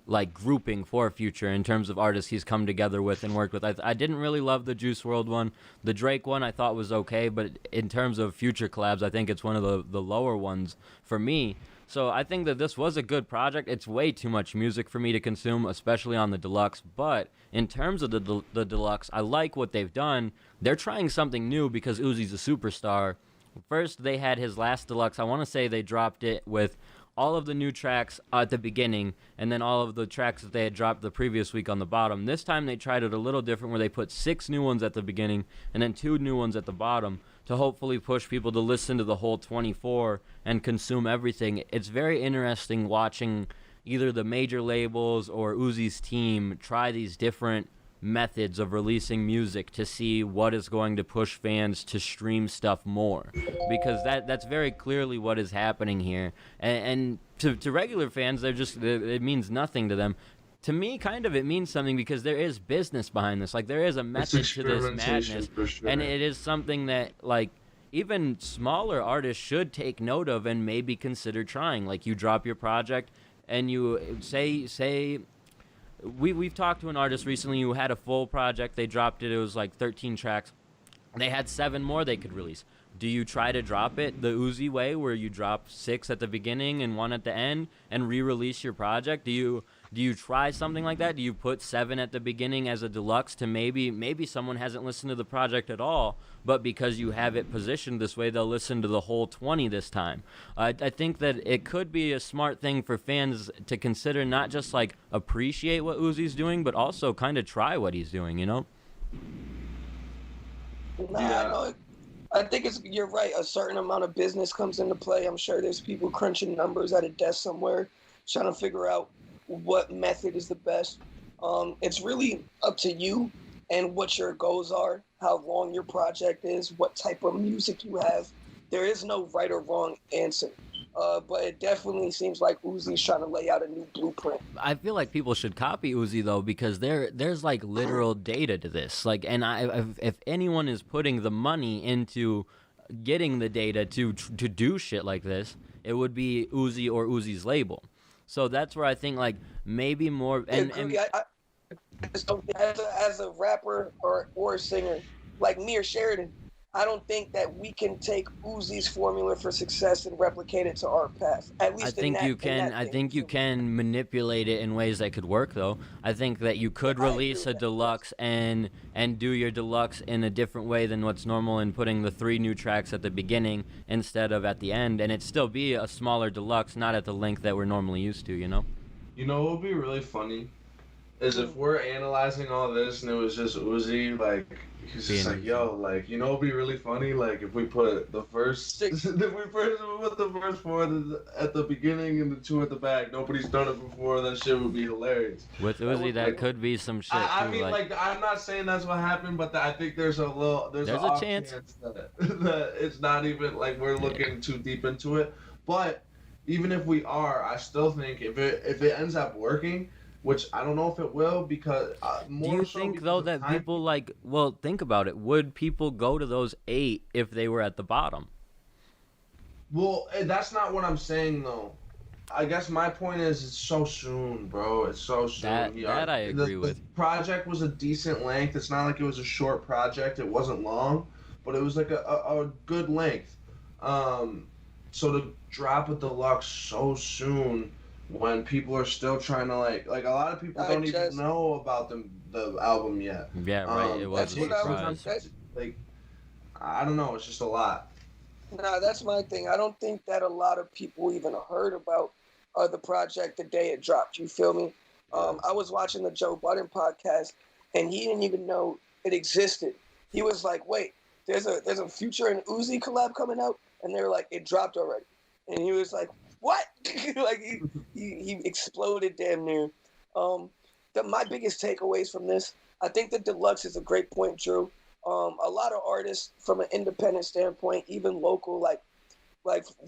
like grouping for Future in terms of artists he's come together with and worked with. I didn't really love the Juice WRLD one. The Drake one I thought was okay, but in terms of Future collabs, I think it's one of the lower ones for me. So I think that this was a good project. It's way too much music for me to consume, especially on the deluxe. But in terms of the deluxe, I like what they've done. They're trying something new because Uzi's a superstar. First, they had his last deluxe. I want to say they dropped it with all of the new tracks at the beginning and then all of the tracks that they had dropped the previous week on the bottom. This time they tried it a little different where they put 6 new ones at the beginning and then 2 new ones at the bottom to hopefully push people to listen to the whole 24 and consume everything. It's very interesting watching either the major labels or Uzi's team try these different methods of releasing music to see what is going to push fans to stream stuff more, because that's very clearly what is happening here. And to regular fans, it means nothing to them. To me, kind of, it means something because there is business behind this. Like, there is a method to this madness, sure. And it is something that, like, even smaller artists should take note of and maybe consider trying. Like, you drop your project and you say we've talked to an artist recently who had a full project. They dropped it. It was like 13 tracks. They had 7 more they could release. Do you try to drop it the Uzi way, where you drop 6 at the beginning and 1 at the end and re-release your project? Do you try something like that? Do you put 7 at the beginning as a deluxe to maybe someone hasn't listened to the project at all, but because you have it positioned this way, they'll listen to the whole 20 this time? I think that it could be a smart thing for fans to consider, not just like appreciate what Uzi's doing, but also kind of try what he's doing, you know? Nah, I think you're right. A certain amount of business comes into play. I'm sure there's people crunching numbers at a desk somewhere trying to figure out what method is the best. It's really up to you and what your goals are, how long your project is, what type of music you have. There is no right or wrong answer. But it definitely seems like Uzi's trying to lay out a new blueprint. I feel like people should copy Uzi, though, because there's like literal data to this. Like, and if anyone is putting the money into getting the data to do shit like this, it would be Uzi or Uzi's label. So that's where I think like maybe more. As a rapper or a singer like me or Sheridan, I don't think that we can take Uzi's formula for success and replicate it to our path. At least I think you can manipulate it in ways that could work, though. I think that you could release a deluxe and do your deluxe in a different way than what's normal, and putting the 3 new tracks at the beginning instead of at the end, and it'd still be a smaller deluxe, not at the length that we're normally used to, you know? You know what would be really funny? is if we're analyzing all this and it was just Uzi, like, he's just like, yo, like, you know, it'd be really funny, like, if we put the first, if we put the first 4 at the beginning and the 2 at the back. Nobody's done it before. That shit would be hilarious. With Uzi, that could be some shit. I too, mean, like, I'm not saying that's what happened, but I think there's a chance that it's not even like we're looking too deep into it. But even if we are, I still think if it ends up working, which I don't know if it will, because more. Do you so think though that people like? Well, think about it. Would people go to those 8 if they were at the bottom? Well, that's not what I'm saying though. I guess my point is it's so soon, bro. It's so soon. That I agree with. The project was a decent length. It's not like it was a short project. It wasn't long, but it was like a good length. So to drop a deluxe so soon, when people are still trying to like a lot of people don't even know about the album yet. Yeah, right. It was a surprise. Like, I don't know. It's just a lot. Nah, that's my thing. I don't think that a lot of people even heard about the project the day it dropped. You feel me? I was watching the Joe Budden podcast, and he didn't even know it existed. He was like, "Wait, there's a Future and Uzi collab coming out," and they were like, "It dropped already," and he was like, "What?" Like he exploded damn near. My biggest takeaways from this, I think the deluxe is a great point, Drew. A lot of artists from an independent standpoint, even local, like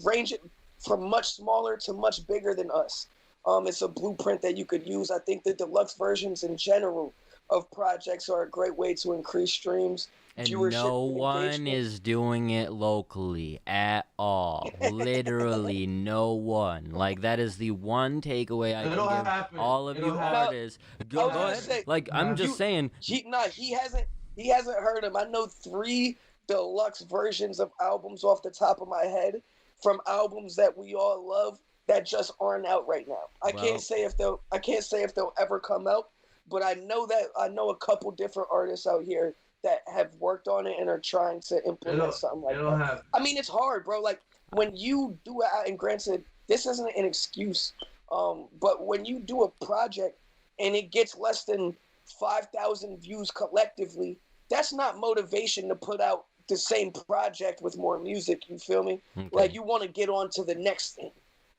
range it from much smaller to much bigger than us. It's a blueprint that you could use. I think the deluxe versions in general of projects are a great way to increase streams. And no one is doing it locally at all. Literally no one. Like, that is the one takeaway I can give all of you artists. Go ahead. Like, I'm just saying. He hasn't heard him. I know 3 deluxe versions of albums off the top of my head from albums that we all love that just aren't out right now. I can't say if they'll ever come out, but I know a couple different artists out here that have worked on it and are trying to implement something like that. I mean, it's hard, bro. Like, when you do it, and granted, this isn't an excuse, but when you do a project and it gets less than 5,000 views collectively, that's not motivation to put out the same project with more music. You feel me? Okay. Like, you want to get on to the next thing.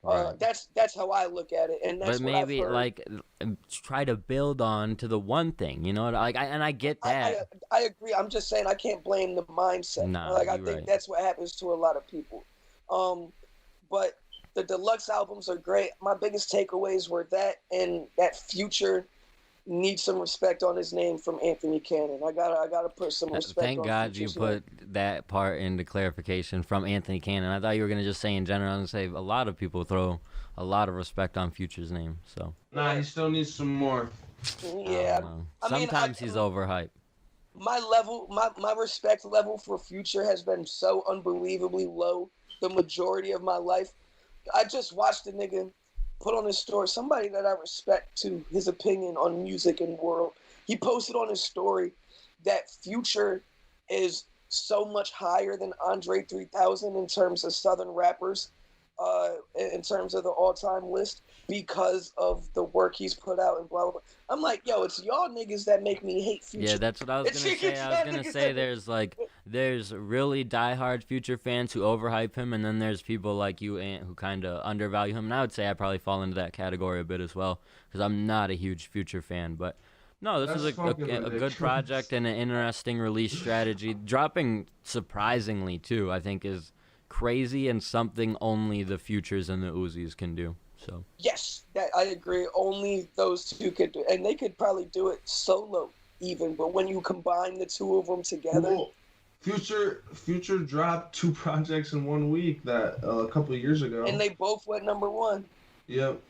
Right. That's how I look at it, and that's. But maybe like try to build on to the one thing, you know. Like, I get that. I agree. I'm just saying I can't blame the mindset. Nah, like, I think that's what happens to a lot of people. But the deluxe albums are great. My biggest takeaways were that, and that Future needs some respect on his name from Anthony Cannon. I gotta put some respect. Thank God you put that part into clarification from Anthony Cannon. I thought you were gonna just say in general and say a lot of people throw a lot of respect on Future's name. So nah, he still needs some more. Yeah, sometimes he's overhyped. My respect level for Future has been so unbelievably low the majority of my life. I just watched the nigga put on his story, somebody that I respect to his opinion on music and world. He posted on his story that Future is so much higher than Andre 3000 in terms of Southern rappers, in terms of the all-time list, because of the work he's put out and blah, blah, blah. I'm like, yo, it's y'all niggas that make me hate Future. Yeah, that's what I was going to say. I was going to say there's really diehard Future fans who overhype him, and then there's people like you, Ant, who kind of undervalue him. And I would say I probably fall into that category a bit as well, because I'm not a huge Future fan. But no, this is a good project and an interesting release strategy. Dropping surprisingly, too, I think is crazy and something only the Futures and the Uzis can do. So yes, that I agree. Only those two could do, and they could probably do it solo even. But when you combine the two of them together, well, Future dropped 2 projects in 1 week that a couple of years ago, and they both went #1. Yep.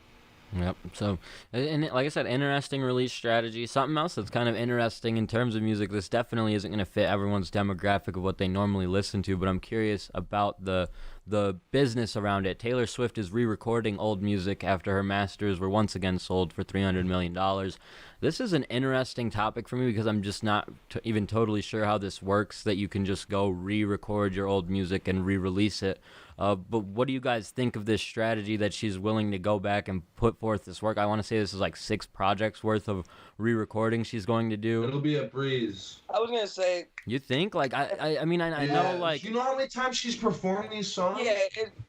So, and like I said, interesting release strategy. Something else that's kind of interesting in terms of music. This definitely isn't going to fit everyone's demographic of what they normally listen to, but I'm curious about the business around it. Taylor Swift is re-recording old music after her masters were once again sold for $300 million. This is an interesting topic for me because I'm just not even totally sure how this works, that you can just go re-record your old music and re-release it. But what do you guys think of this strategy that she's willing to go back and put forth this work? I want to say this is like 6 projects worth of re-recording she's going to do. It'll be a breeze. I was gonna say. You think? Like I mean I know like. You know how many times she's performed these songs? Yeah,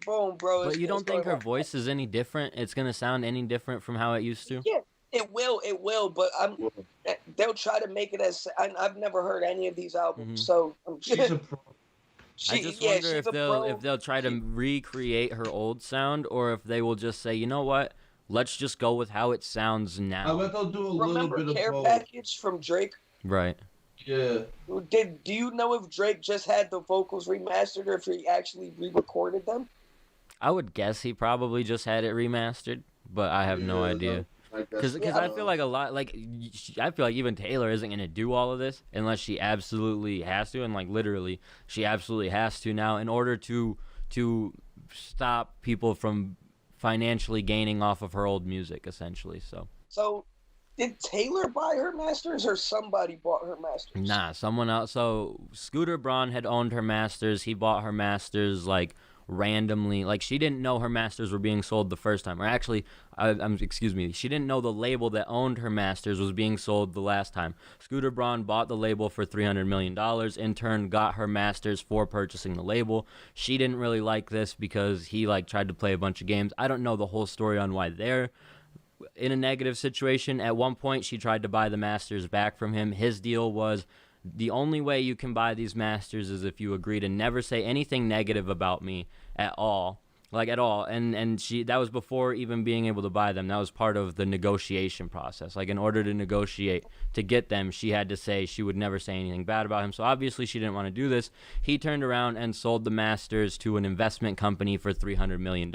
boom, bro. But you don't think her voice is any different? It's gonna sound any different from how it used to? Yeah, it will. But they'll try to make it as. I've never heard any of these albums, so she's a pro. I just wonder if they'll try to recreate her old sound, or if they will just say, you know what, let's just go with how it sounds now. I bet they'll do a little bit of Care both. Package from Drake? Right. Yeah. Do you know if Drake just had the vocals remastered, or if he actually re-recorded them? I would guess he probably just had it remastered, but I have no idea. Because I feel like I feel like even Taylor isn't going to do all of this unless she absolutely has to, and like literally she absolutely has to now in order to stop people from financially gaining off of her old music, essentially. So did Taylor buy her masters, or somebody bought her masters? Nah, someone else. So Scooter Braun had owned her masters. He bought her masters like randomly. Like she didn't know her masters were being sold the first time, or actually she didn't know the label that owned her masters was being sold the last time. Scooter Braun bought the label for $300 million, in turn got her masters for purchasing the label. She didn't really like this because he like tried to play a bunch of games. I don't know the whole story on why they're in a negative situation. At one point she tried to buy the masters back from him. His deal was, the only way you can buy these masters is if you agree to never say anything negative about me at all. Like at all. And that was before even being able to buy them. That was part of the negotiation process. Like in order to negotiate to get them, she had to say she would never say anything bad about him. So obviously she didn't want to do this. He turned around and sold the masters to an investment company for $300 million.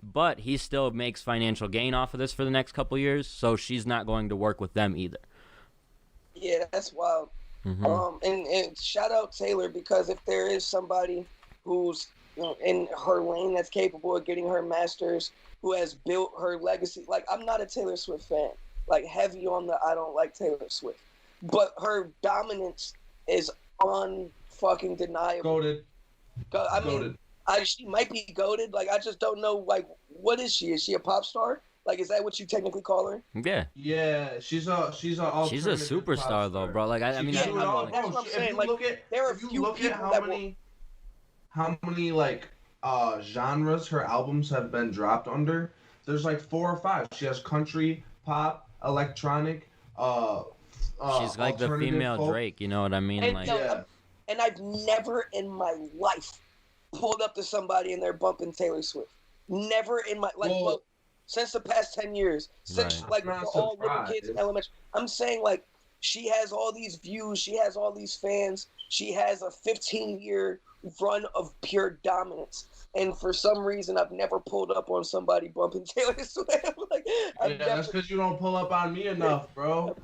But he still makes financial gain off of this for the next couple years. So she's not going to work with them either. Yeah, that's wild. And shout out Taylor, because if there is somebody who's in her lane that's capable of getting her masters, who has built her legacy. Like, I'm not a Taylor Swift fan. Like, heavy on the I don't like Taylor Swift. But her dominance is unfucking deniable. Goated. I mean, she might be goated. Like, I just don't know, like, what is she? Is she a pop star? Like, is that what you technically call her? Yeah. Yeah, she's a superstar though, bro. Like I mean, that's what I'm saying. Like, there are a few people how many like genres her albums have been dropped under. There's like 4 or 5. She has country, pop, electronic. She's like the female folk. Drake. You know what I mean? And, like, and I've never in my life pulled up to somebody and they're bumping Taylor Swift. Never in my since the past 10 years, since like all little kids in elementary. I'm saying, like, she has all these views, she has all these fans, she has a 15-year run of pure dominance. And for some reason, I've never pulled up on somebody bumping Taylor Swift. Like, that's because you don't pull up on me enough, bro.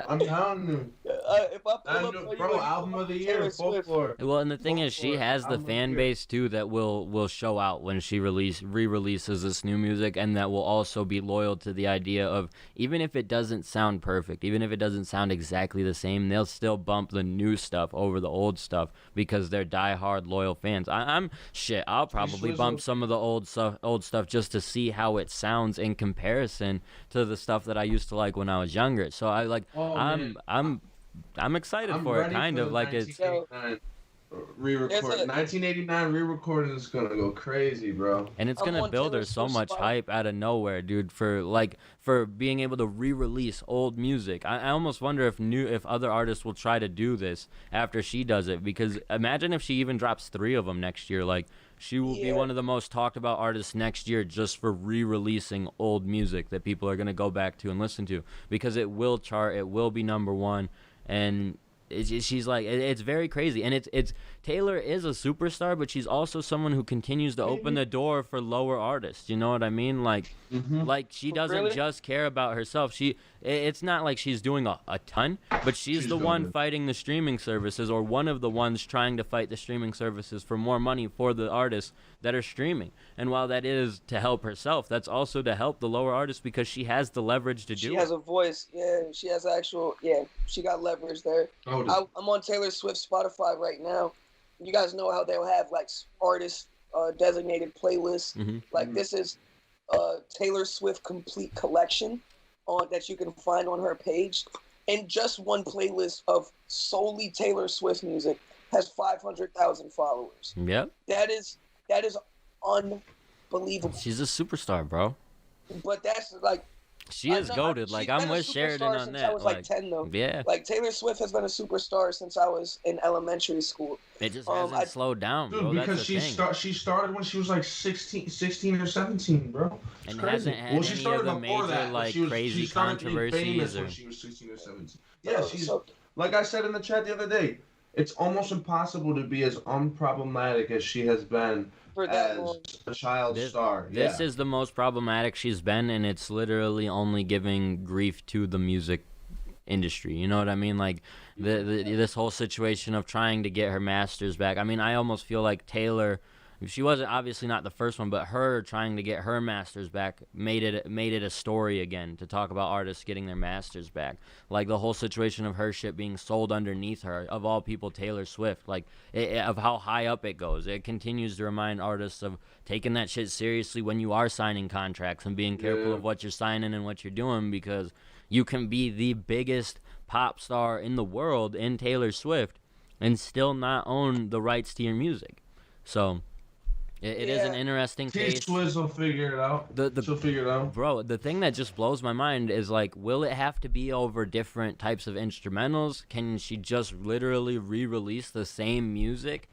I'm telling you. If I pull up on you, album of the year, folklore. Well, and the thing is, she has the fan base too that will show out when she re-releases this new music, and that will also be loyal to the idea of, even if it doesn't sound perfect, even if it doesn't sound exactly the same, they'll still bump the new stuff over the old stuff because they're diehard loyal fans. I'll probably bump some of the old stuff just to see how it sounds in comparison to the stuff that I used to like when I was younger. So I'm excited for it, kind of like it's. Re-record 1989 re-recording is gonna go crazy, bro. And it's gonna build her so much hype out of nowhere, dude. For being able to re-release old music. I almost wonder if other artists will try to do this after she does it, because imagine if she even drops 3 of them next year. Like, she will be one of the most talked about artists next year just for re-releasing old music that people are gonna go back to and listen to, because it will chart, it will be #1, and. She's like, it's very crazy, and it's Taylor is a superstar, but she's also someone who continues to open the door for lower artists. You know what I mean? Like, like she doesn't just care about herself. It's not like she's doing a ton, but she's the one fighting the streaming services, or one of the ones trying to fight the streaming services for more money for the artists that are streaming. And while that is to help herself, that's also to help the lower artists, because she has the leverage to do it. She has a voice. Yeah, she has she got leverage there. I'm on Taylor Swift's Spotify right now, you guys know how they'll have like artist designated playlists. Like this is Taylor Swift complete collection on that you can find on her page, and just one playlist of solely Taylor Swift music has 500,000 followers. Yep. That is unbelievable. She's a superstar, bro. But that's like she is goated. Like I'm with Sheridan on that. I was like 10 though. Yeah. Like Taylor Swift has been a superstar since I was in elementary school. It just hasn't slowed down, bro. Dude, because that's she started when she was like 16 or 17, bro. It's and crazy. hasn't had any she started of the before major that, like she crazy started controversies famous or when she was 16 or 17. Yeah, she's like I said in the chat the other day. It's almost impossible to be as unproblematic as she has been for that as long. a child star. This is the most problematic she's been, and it's literally only giving grief to the music industry. You know what I mean? Like this whole situation of trying to get her masters back. I mean, I almost feel like Taylor, she wasn't obviously not the first one, but her trying to get her masters back made it a story again to talk about artists getting their masters back. Like the whole situation of her shit being sold underneath her, of all people, Taylor Swift. Like of how high up it goes. It continues to remind artists of taking that shit seriously when you are signing contracts and being careful of what you're signing and what you're doing, because you can be the biggest pop star in the world in Taylor Swift and still not own the rights to your music. So it is an interesting case. T-Swizz will figure it out. She'll figure it out. Bro, the thing that just blows my mind is, like, will it have to be over different types of instrumentals? Can she just literally re-release the same music,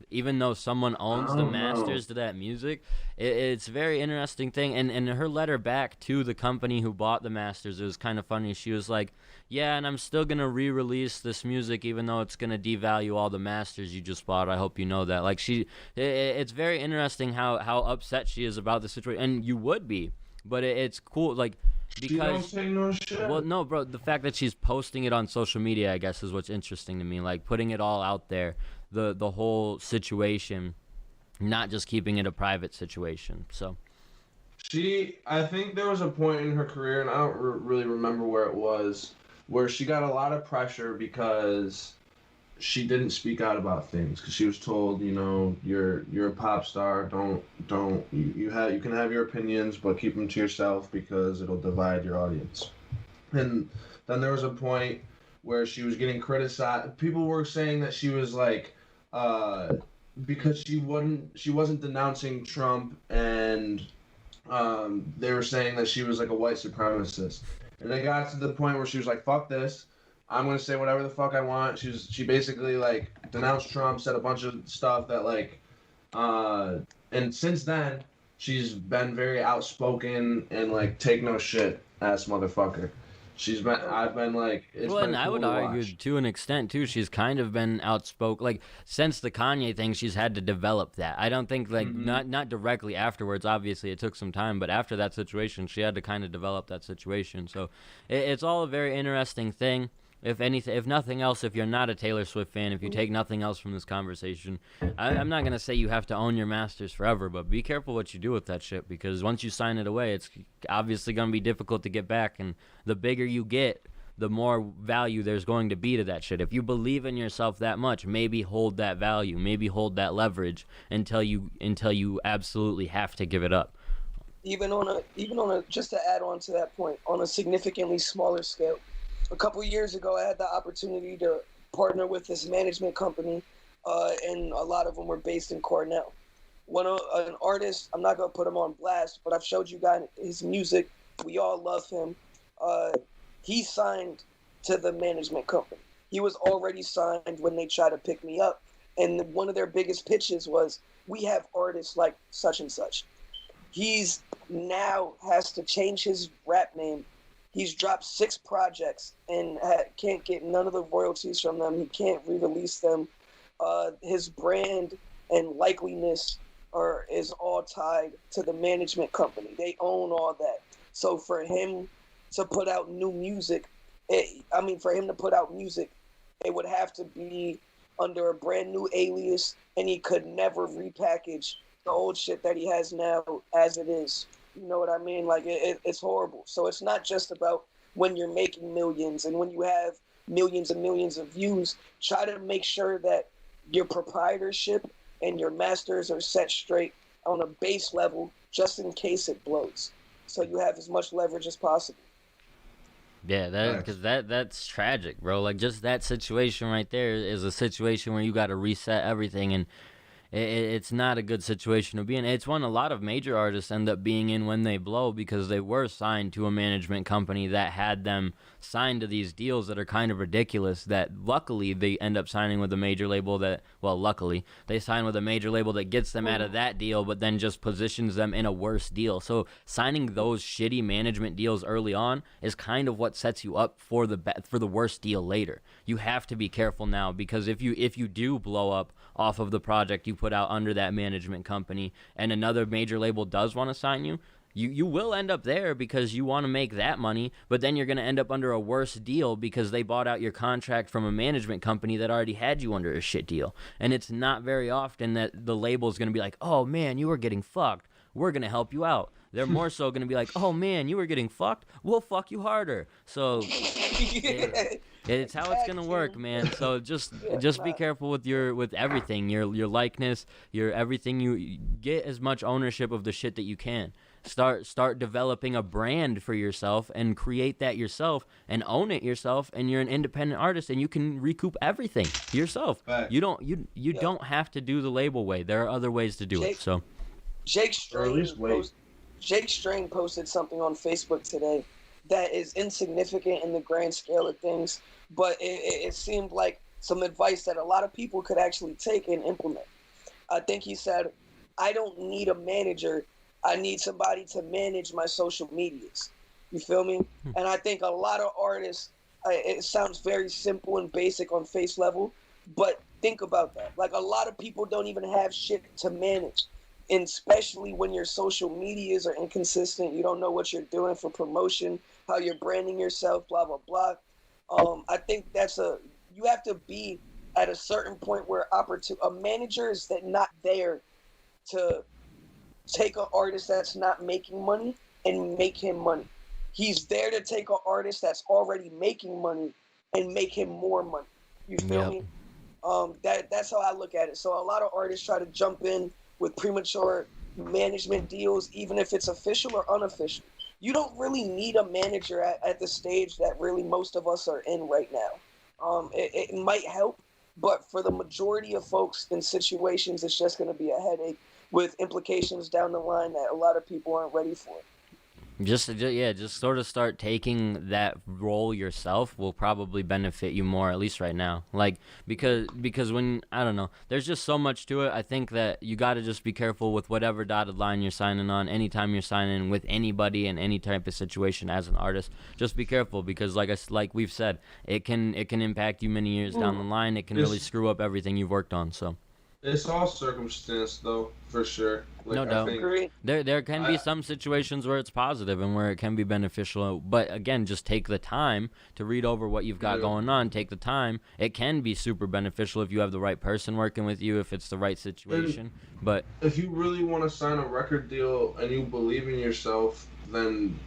even though someone owns the masters to that music? It's a very interesting thing. And her letter back to the company who bought the masters, it was kind of funny. She was like, yeah, and I'm still going to re-release this music even though it's going to devalue all the masters you just bought. I hope you know that. Like, it's very interesting how upset she is about the situation. And you would be, but it's cool, like, because she don't take no shit. Well, no, bro, the fact that she's posting it on social media, I guess, is what's interesting to me. Like, putting it all out there, the whole situation, not just keeping it a private situation. So I think there was a point in her career, and I don't really remember where it was, where she got a lot of pressure because she didn't speak out about things, because she was told, you know, you're a pop star, you can have your opinions, but keep them to yourself because it'll divide your audience. And then there was a point where she was getting criticized. People were saying that she was like, because she wasn't denouncing Trump, and they were saying that she was like a white supremacist. And they got to the point where she was like, fuck this, I'm gonna say whatever the fuck I want. She basically like denounced Trump, said a bunch of stuff that like, and since then she's been very outspoken and like take no shit ass motherfucker. I've been like, it's well, been and I cool would to argue watch. to an extent too, she's kind of been outspoken. Like, since the Kanye thing, she's had to develop that. I don't think like not directly afterwards. Obviously, it took some time, but after that situation, she had to kind of develop that situation. So it's all a very interesting thing. If nothing else, if you're not a Taylor Swift fan, if you take nothing else from this conversation, I'm not going to say you have to own your masters forever, but be careful what you do with that shit, because once you sign it away, it's obviously going to be difficult to get back, and the bigger you get, the more value there's going to be to that shit. If you believe in yourself that much, maybe hold that value, maybe hold that leverage until you absolutely have to give it up. Even on a just to add on to that point, on a significantly smaller scale, a couple years ago, I had the opportunity to partner with this management company, and a lot of them were based in Cornell. An artist, I'm not going to put him on blast, but I've showed you guys his music. We all love him. He signed to the management company. He was already signed when they tried to pick me up. And one of their biggest pitches was, we have artists like such and such. He's now has to change his rap name. He's dropped 6 projects and can't get none of the royalties from them. He can't re-release them. His brand and likeliness is all tied to the management company. They own all that. So for him to put out new music, it would have to be under a brand new alias, and he could never repackage the old shit that he has now as it is. You know what I mean? Like, it's horrible. So it's not just about when you're making millions and when you have millions and millions of views. Try to make sure that your proprietorship and your masters are set straight on a base level just in case it blows. So you have as much leverage as possible. Yeah, because that's tragic, bro. Like, just that situation right there is a situation where you got to reset everything, and it's not a good situation to be in. It's one a lot of major artists end up being in when they blow, because they were signed to a management company that had them signed to these deals that are kind of ridiculous, that luckily they end up signing with a major label that, well, luckily they sign with a major label that gets them out of that deal, but then just positions them in a worse deal. So signing those shitty management deals early on is kind of what sets you up for the worst deal later. You have to be careful now, because if you do blow up off of the project you put out under that management company, and another major label does want to sign you, you will end up there because you want to make that money, but then you're going to end up under a worse deal because they bought out your contract from a management company that already had you under a shit deal. And it's not very often that the label is going to be like, oh man, you were getting fucked, we're going to help you out. They're more so going to be like, oh man, you were getting fucked, we'll fuck you harder. So it's how it's gonna work, man. So just be careful with everything, your likeness, your everything. You get as much ownership of the shit that you can. Start developing a brand for yourself and create that yourself and own it yourself. And you're an independent artist, and you can recoup everything yourself. Fact. You don't have to do the label way. There are other ways to do it. So Jake Strain posted something on Facebook today that is insignificant in the grand scale of things, but it seemed like some advice that a lot of people could actually take and implement. I think he said, I don't need a manager, I need somebody to manage my social medias. You feel me? And I think a lot of artists, it sounds very simple and basic on face level, but think about that. Like, a lot of people don't even have shit to manage. And especially when your social medias are inconsistent, you don't know what you're doing for promotion, how you're branding yourself, blah, blah, blah. I think you have to be at a certain point where a manager is not there to take an artist that's not making money and make him money. He's there to take an artist that's already making money and make him more money. You feel me? That's how I look at it. So a lot of artists try to jump in with premature management deals, even if it's official or unofficial. You don't really need a manager at the stage that really most of us are in right now. It might help, but for the majority of folks in situations, it's just going to be a headache with implications down the line that a lot of people aren't ready for. Just sort of start taking that role yourself will probably benefit you more, at least right now. Like, because when, I don't know, there's just so much to it. I think that you got to just be careful with whatever dotted line you're signing on. Anytime you're signing with anybody in any type of situation as an artist, just be careful, because like we've said, it can impact you many years down the line. It can really screw up everything you've worked on. So it's all circumstance, though, for sure. Like, no doubt. There can be some situations where it's positive and where it can be beneficial. But again, just take the time to read over what you've got going on. Take the time. It can be super beneficial if you have the right person working with you, if it's the right situation. But if you really want to sign a record deal and you believe in yourself, then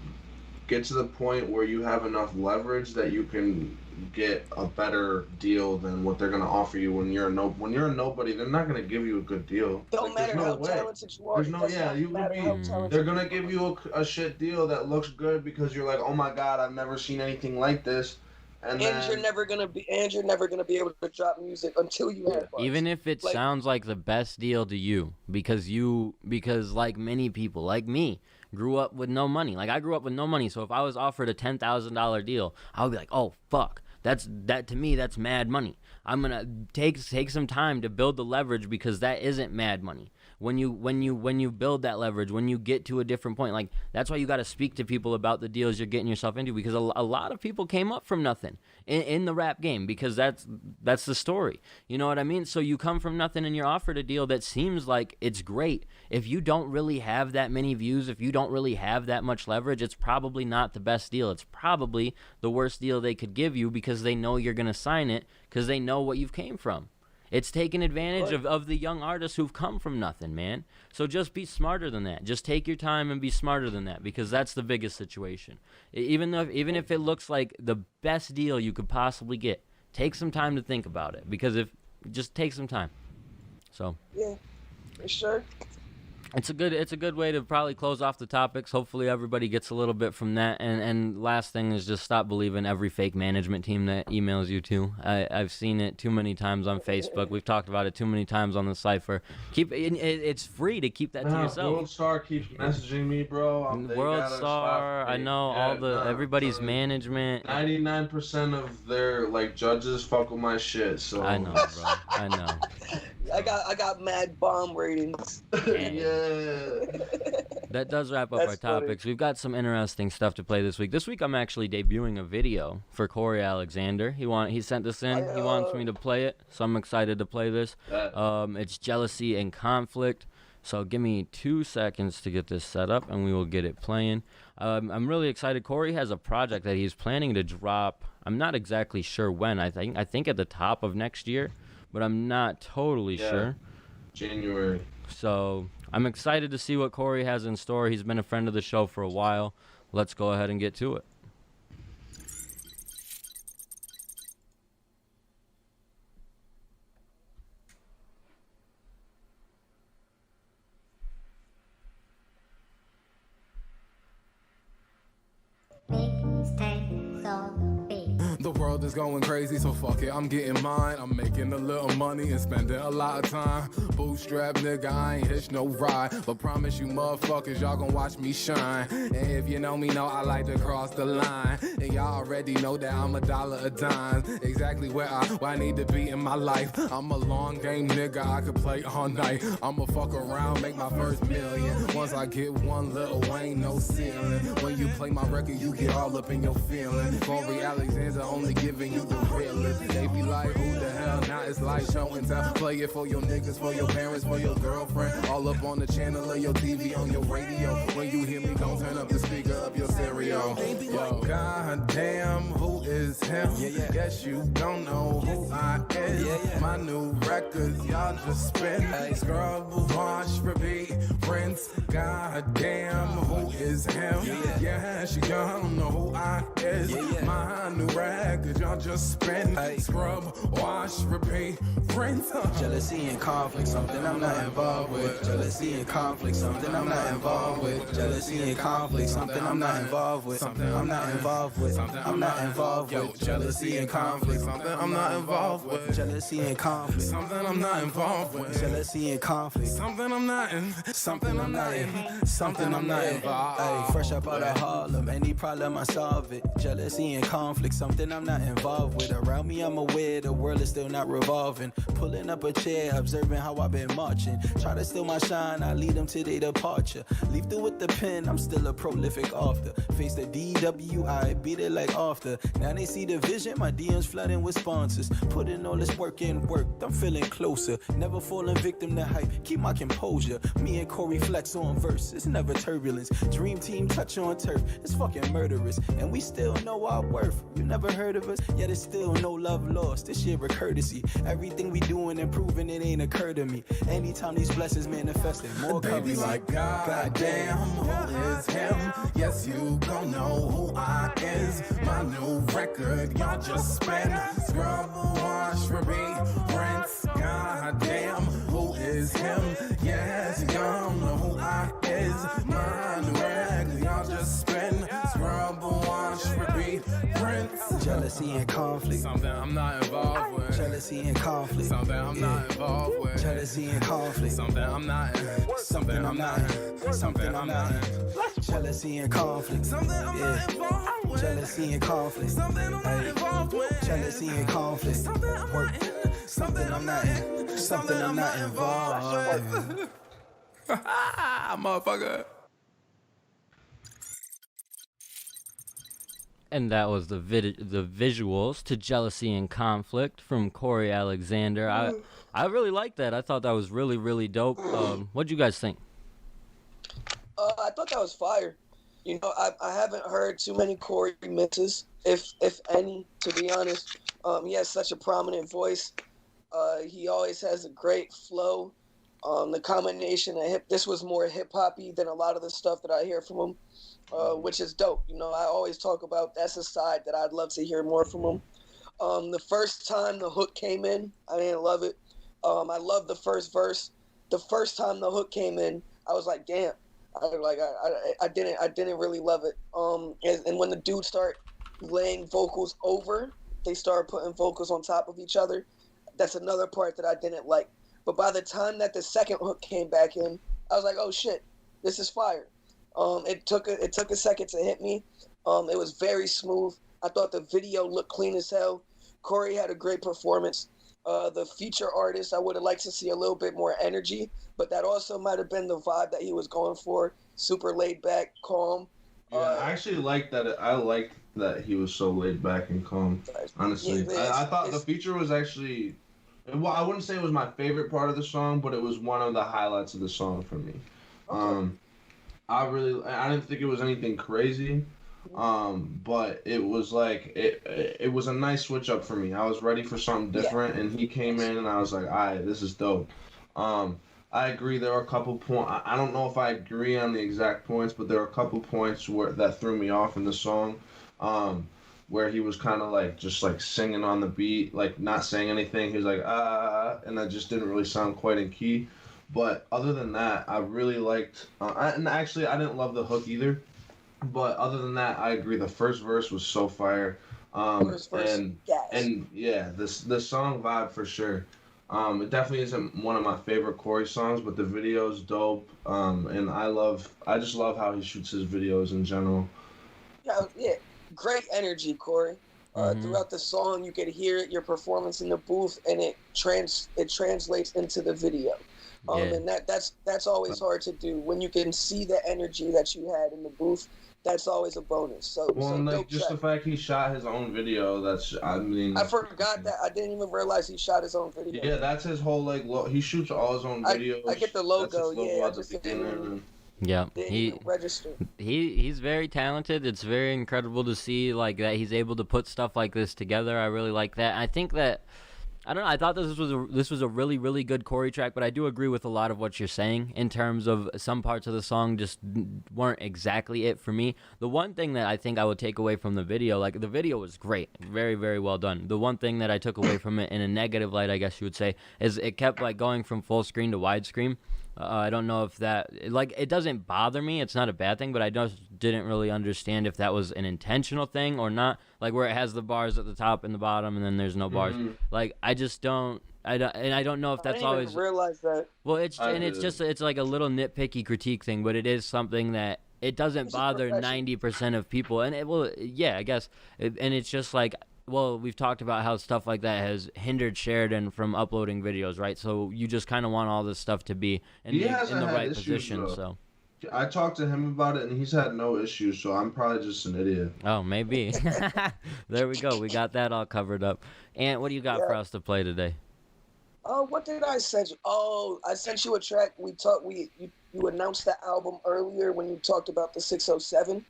get to the point where you have enough leverage that you can get a better deal than what they're going to offer you when you're a nobody. They're not going to give you a good deal. Don't matter how talented you are. They're going to give you a shit deal that looks good because you're like, oh my god, I've never seen anything like this. And you're never gonna be able to drop music until you have bars. Even if it sounds like the best deal to you, because like many people, like me, grew up with no money. Like, I grew up with no money, so if I was offered a $10,000 deal, I would be like, oh fuck, that to me, that's mad money. I'm gonna take some time to build the leverage, because that isn't mad money. When you build that leverage, when you get to a different point, like, that's why you got to speak to people about the deals you're getting yourself into, because a lot of people came up from nothing in the rap game, because that's the story. You know what I mean? So you come from nothing and you're offered a deal that seems like it's great. If you don't really have that many views, if you don't really have that much leverage, it's probably not the best deal. It's probably the worst deal they could give you, because they know you're going to sign it, because they know what you've came from. It's taking advantage of the young artists who've come from nothing, man. So just be smarter than that. Just take your time and be smarter than that, because that's the biggest situation. Even if it looks like the best deal you could possibly get, take some time to think about it. Because just take some time. So Yeah, for sure. it's a good way to probably close off the topics. Hopefully everybody gets a little bit from that. And last thing is just stop believing every fake management team that emails you too. I've seen it too many times on Facebook. We've talked about it too many times on the Cypher. It's free to keep that to yourself. World Star keeps messaging me, bro. World Star, I know everybody's management. 99% of their like judges fuck with my shit. So I know, bro. I know. I got mad bomb ratings. Yeah. That does wrap up That's our funny. topics. We've got some interesting stuff to play this week. This week I'm actually debuting a video for Corey Alexander. He sent this in. He wants me to play it, so I'm excited to play this. It's Jealousy and Conflict. So give me 2 seconds to get this set up, and we will get it playing. I'm really excited. Corey has a project that he's planning to drop. I'm not exactly sure when. I think at the top of next year, but I'm not totally sure. January. So I'm excited to see what Corey has in store. He's been a friend of the show for a while. Let's go ahead and get to it. The world is going crazy, so fuck it, I'm getting mine. I'm making a little money and spending a lot of time. Bootstrap nigga, I ain't hitch no ride, but promise you motherfuckers, y'all gon' watch me shine. And if you know me, know I like to cross the line. And y'all already know that I'm $1 a dime. Exactly where I need to be in my life. I'm a long game nigga, I could play all night. I'ma fuck around, make my first million. Once I get one little Wayne, no ceiling. When you play my record, you get all up in your feelings. Corey Alexander only giving you the realest. They be like, who the hell? Now it's like show and tell. Play it for your niggas, for your parents, for your girlfriend. All up on the channel of your TV, on your radio. When you hear me, gon' turn up the speaker of your stereo. Yo, goddamn, who is him? Guess you don't know who I is. My new record, y'all just spin. Scrub, wash, repeat, rinse. Goddamn, who is him? Yeah, she don't know who I is. My new record, y'all just spin. Scrub, wash, repeat, rinse. Jealousy and conflict, something I'm not involved with. Jealousy and conflict, something I'm not involved with. Jealousy and conflict, something I'm not involved with. Something I'm not involved with. I'm not involved with. Jealousy and conflict, Something I'm not involved with. jealousy and conflict. Something I'm not involved with. Jealousy and conflict. Something I'm not in. Something I'm not in. Something I'm not involved. Ay, fresh up out of Harlem, any problem I solve it. Jealousy and conflict, something I'm not involved with. Around me I'm aware the world is still not revolving. Pulling up a chair, observing how I've been marching. Try to steal my shine, I lead them to their departure. Leave through with the pen, I'm still a prolific author. Face the DWI, beat it like after. Now they see the vision, my DMs flooding with sponsors. Putting all this work in work, I'm feeling closer. Never falling victim to hype, keep my composure. Me and Corey flex on verse, it's never turbulence. Dream team touch on turf, it's fucking murderous. And we still know our worth, you never heard of us, yet it's still no love lost. This shit a courtesy, everything we doing and proving it ain't occurred to me. Anytime these blessings manifesting, more Baby currency. like goddamn, who is him? Yes, you gon' know who I is. My new record, y'all just spend. Scrub, wash, repeat, rinse. Goddamn, who is him? Yes, you gon' know who I is. My new record, y'all just spend. Scrub, wash, repeat, rinse. Jealousy and conflict, Something I'm not involved with. jealousy and conflict. Something I'm not involved with. Jealousy and conflict. Something I'm not in. Something I'm not in. Something I'm not in. Jealousy and conflict. Something I'm not involved with. Jealousy and conflict. Something I'm not involved with. Jealousy and conflict. Something I'm not in. Something I'm not in. Something I'm not involved with. Motherfucker. And that was the visuals to Jealousy and Conflict from Corey Alexander. I really liked that. I thought that was really, really dope. What'd you guys think? I thought that was fire. You know, I haven't heard too many Corey mixes, if any, to be honest. He has such a prominent voice. He always has a great flow. The combination of this was more hip hoppy than a lot of the stuff that I hear from him, which is dope. You know, I always talk about that's a side that I'd love to hear more from him. The first time the hook came in, I didn't love it. I loved the first verse. The first time the hook came in, I was like, damn. I didn't really love it. And when the dudes start laying vocals over, they start putting vocals on top of each other. That's another part that I didn't like. But by the time that the second hook came back in, I was like, oh shit, this is fire. It took a second to hit me. It was very smooth. I thought the video looked clean as hell. Corey had a great performance. The feature artist, I would have liked to see a little bit more energy, but that also might have been the vibe that he was going for. Super laid back, calm. Yeah, I actually liked that. I liked that he was so laid back and calm. Honestly, I thought the feature was actually, well, I wouldn't say it was my favorite part of the song, but it was one of the highlights of the song for me. Okay. I didn't think it was anything crazy. But it was like it was a nice switch up for me. I was ready for something different, and he came in, and I was like, all right, this is dope. I agree. There were a couple points. I don't know if I agree on the exact points, but there were a couple points that threw me off in the song, where he was kind of like just like singing on the beat, like not saying anything. He was like and that just didn't really sound quite in key. But other than that, I really liked. And actually, I didn't love the hook either. But other than that, I agree. The first verse was so fire, and yeah, the song vibe for sure. It definitely isn't one of my favorite Corey songs, but the video's dope. And I just love how he shoots his videos in general. Yeah, great energy, Corey. Throughout the song, you could hear it, your performance in the booth, and it translates into the video. And that's always hard to do when you can see the energy that you had in the booth. That's always a bonus. So like just the fact he shot his own video. I forgot that. I didn't even realize he shot his own video. Yeah, that's his whole he shoots all his own videos. I get the logo. Yeah, I just didn't. Yeah, register. He's very talented. It's very incredible to see like that he's able to put stuff like this together. I really like that. I think that. I don't know. I thought this was a really, really good Corey track, but I do agree with a lot of what you're saying in terms of some parts of the song just weren't exactly it for me. The one thing that I think I would take away from the video, like the video was great, very, very well done. The one thing that I took away from it in a negative light, I guess you would say, is it kept like going from full screen to widescreen. I don't know if that, like, it doesn't bother me. It's not a bad thing, but I just didn't really understand if that was an intentional thing or not. Like, where it has the bars at the top and the bottom, and then there's no bars. Like, I just don't, and I don't know if that's always. I didn't realize that. Well, it's like a little nitpicky critique thing, but it is something that it doesn't bother 90% of people, and I guess, and it's just like. Well, we've talked about how stuff like that has hindered Sheridan from uploading videos, right? So you just kind of want all this stuff to be in the right position. So I talked to him about it, and he's had no issues. So I'm probably just an idiot. Oh, maybe. There we go. We got that all covered up. And what do you got for us to play today? Oh, what did I send you? Oh, I sent you a track. You announced the album earlier when you talked about the 607.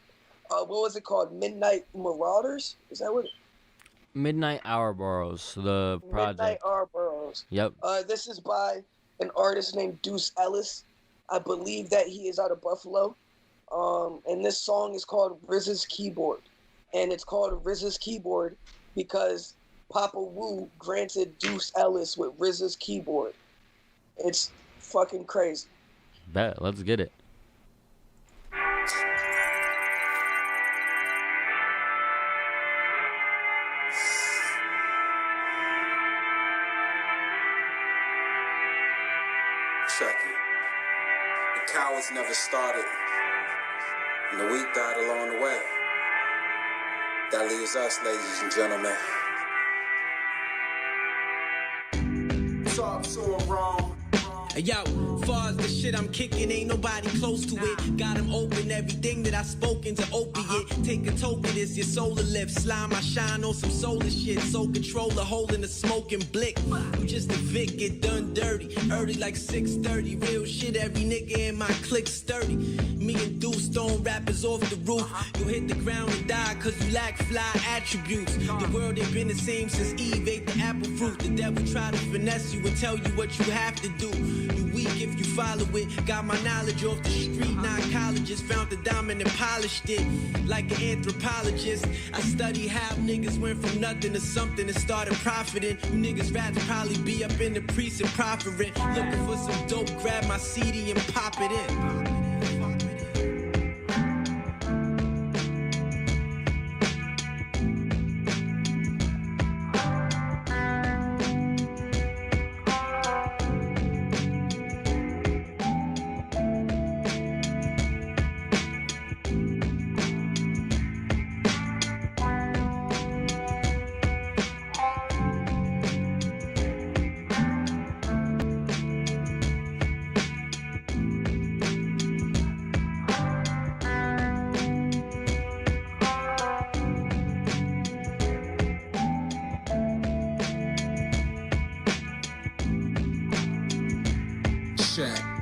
What was it called? Midnight Marauders? Is that what? Midnight Ouroboros, the project. Midnight Ouroboros. Yep. This is by an artist named Deuce Ellis. I believe that he is out of Buffalo. And this song is called RZA's Keyboard. And it's called RZA's Keyboard because Papa Wu granted Deuce Ellis with RZA's Keyboard. It's fucking crazy. Bet. Let's get it. Check it. The cowards never started, and the weak died along the way. That leaves us, ladies and gentlemen. Talk so wrong. Yo, far as the shit I'm kicking, ain't nobody close to it. Got him open, everything that I spoken to opiate. Take a token, it's your solar lift. Slime, I shine on some solar shit. So control the hole in the smoking blick. You just a Vic, get done dirty. Early like 6:30, real shit, every nigga in my clique sturdy. Me me and Deuce throwing rappers off the roof. You'll hit the ground and die cause you lack fly attributes. The world ain't been the same since Eve ate the apple fruit. The devil try to finesse you and tell you what you have to do. You weak if you follow it. Got my knowledge off the street, non-collegists. Found the diamond and polished it like an anthropologist. I study how niggas went from nothing to something and started profiting. You niggas rats probably be up in the precinct proffering. Looking for some dope, grab my CD and pop it in.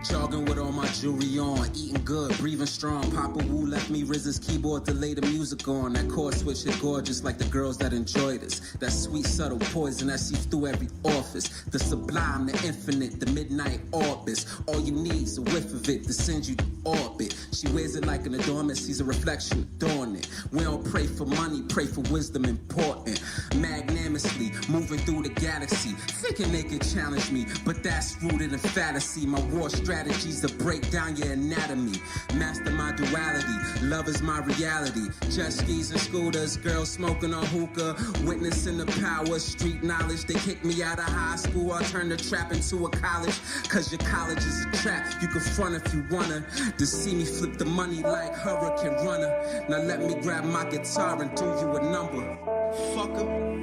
Jogging with all my jewelry on, eating good, breathing strong. Papa Wu left me Riz's keyboard to lay the music on. That chord switch hit gorgeous like the girls that enjoyed us. That sweet subtle poison that seeps through every orifice. The sublime, the infinite, the midnight orbits. All you need is a whiff of it to send you to orbit. She wears it like an adornment, sees a reflection adorn it. We don't pray for money, pray for wisdom important. Magnanimously moving through the galaxy, thinking they could challenge me, but that's rooted in fantasy. My war strategies to break down your anatomy. Master my duality, love is my reality. Jet skis and scooters, girls smoking on hookah, witnessing the power, street knowledge. They kicked me out of high school, I turned the trap into a college. Cause your college is a trap, you can front if you wanna. To see me flip the money like hurricane runner. Now let me grab my guitar and do you a number. Fuck 'em.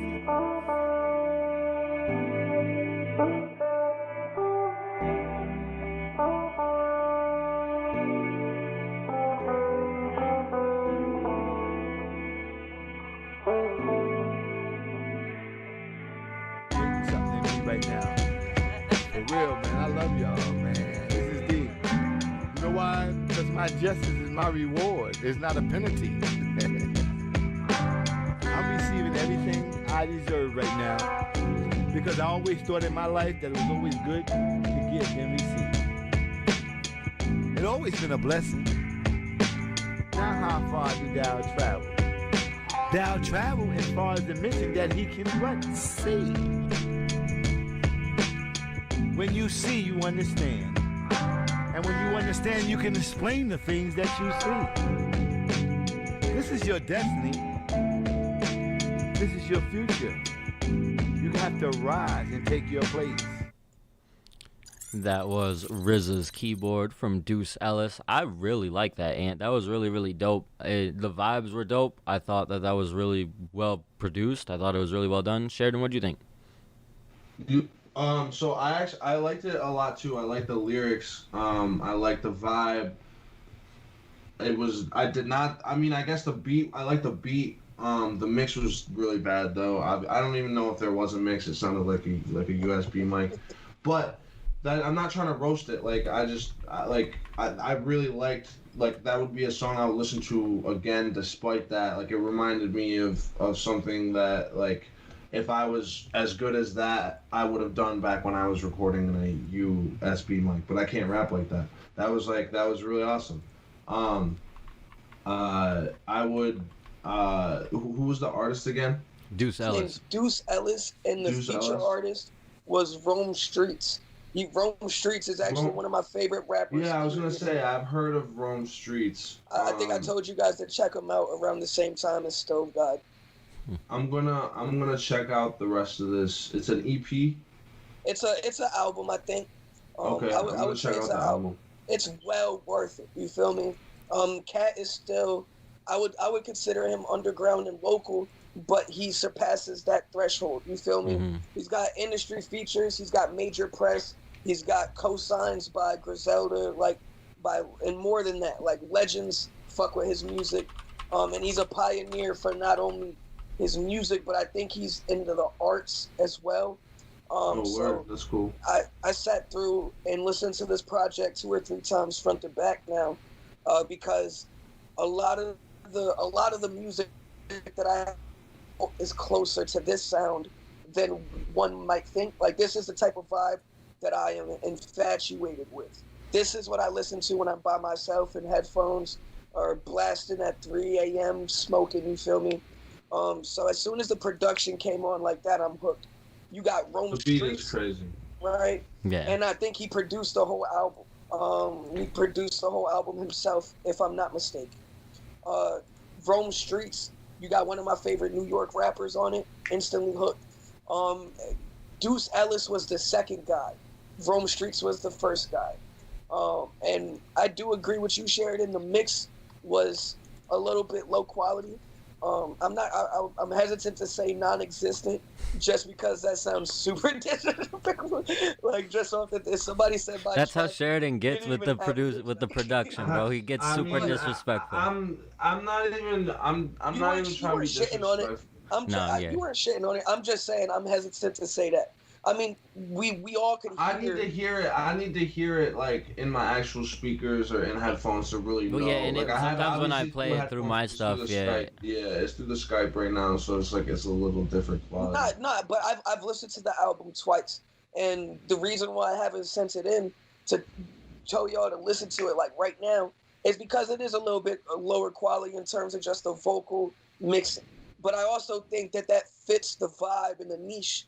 Right now. For real, man. I love y'all, man. This is deep. You know why? Because my justice is my reward. It's not a penalty. I'm receiving everything I deserve right now because I always thought in my life that it was always good to give and receive. It's always been a blessing. Now how far do thou travel? Thou travel as far as the mission that he can what? See. When you see, you understand. And when you understand, you can explain the things that you see. This is your destiny. This is your future. You have to rise and take your place. That was RZA's keyboard from Deuce Ellis. I really like that, Ant. That was really, really dope. The vibes were dope. I thought that was really well produced. I thought it was really well done. Sheridan, what do you think? So I liked it a lot too. I liked the lyrics. I liked the vibe. I guess the beat, I liked the beat. The mix was really bad though. I don't even know if there was a mix. It sounded like a USB mic. But that, I'm not trying to roast it. Like I really liked, like that would be a song I would listen to again despite that. Like it reminded me of something that like, if I was as good as that, I would have done back when I was recording in a USB mic. But I can't rap like that. That was really awesome. I would. Who was the artist again? Deuce Ellis. His name's Deuce Ellis, and the feature artist was Rome Streets. Rome Streets is actually one of my favorite rappers. Yeah, I was gonna say I've heard of Rome Streets. I think I told you guys to check him out around the same time as Stove God. I'm gonna check out the rest of this. It's an EP. It's an album, I think. Okay, I'm gonna check out the album. It's well worth it. You feel me? Cat is still, I would consider him underground and local, but he surpasses that threshold. You feel me? Mm-hmm. He's got industry features. He's got major press. He's got cosigns by Griselda, and more than that, like legends fuck with his music. And he's a pioneer for not only his music, but I think he's into the arts as well. So that's cool. I sat through and listened to this project 2 or 3 times front to back now. because a lot of the music that I have is closer to this sound than one might think. Like, this is the type of vibe that I am infatuated with. This is what I listen to when I'm by myself in headphones or blasting at 3 a.m. smoking, you feel me? So as soon as the production came on like that, I'm hooked. You got Rome The beat Streets, is crazy. right? Yeah. And I think he produced the whole album. He produced the whole album himself, if I'm not mistaken. Rome Streets, you got one of my favorite New York rappers on it, instantly hooked. Deuce Ellis was the second guy. Rome Streets was the first guy. And I do agree with you, Sheridan. The mix was a little bit low quality. I'm hesitant to say non-existent, just because that sounds super disrespectful. Like, just off the somebody said my That's how track Sheridan gets didn't with the even have with the production, bro. He gets super disrespectful. I'm not even trying to be disrespectful. You weren't shitting on it. I'm just saying I'm hesitant to say that. I mean, we all can hear. I need to hear it. I need to hear it like in my actual speakers or in headphones to really know. Well, yeah, and like, sometimes when I play it through my stuff, Skype. Yeah, it's through the Skype right now, so it's like it's a little different quality. Not, but I've listened to the album twice, and the reason why I haven't sent it in to tell y'all to listen to it like right now is because it is a little bit lower quality in terms of just the vocal mixing. But I also think that fits the vibe and the niche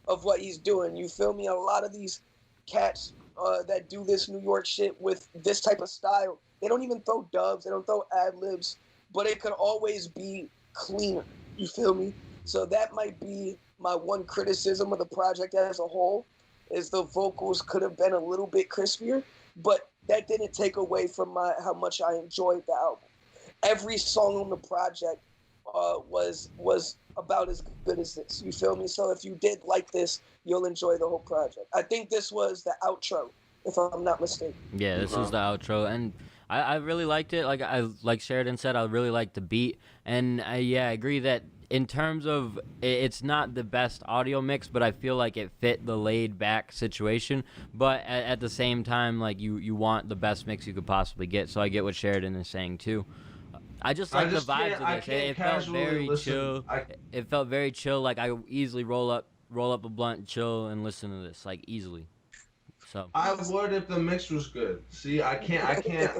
of what he's doing. You feel me? A lot of these cats that do this New York shit with this type of style, they don't even throw dubs, they don't throw ad-libs, but it could always be cleaner. You feel me? So that might be my one criticism of the project as a whole, is the vocals could have been a little bit crispier, but that didn't take away from how much I enjoyed the album. Every song on the project was about as good as this. You feel me? So if you did like this, you'll enjoy the whole project. I think this was the outro, if I'm not mistaken. Yeah, this is the outro, and I really liked it. Like Sheridan said, I really liked the beat, and I agree that in terms of it's not the best audio mix, but I feel like it fit the laid back situation. But at the same time, like you want the best mix you could possibly get. So I get what Sheridan is saying too. I just like the vibes of this. It felt very chill. It felt very chill. Like I easily roll up a blunt, chill, and listen to this like easily. So I would if the mix was good. See, I can't.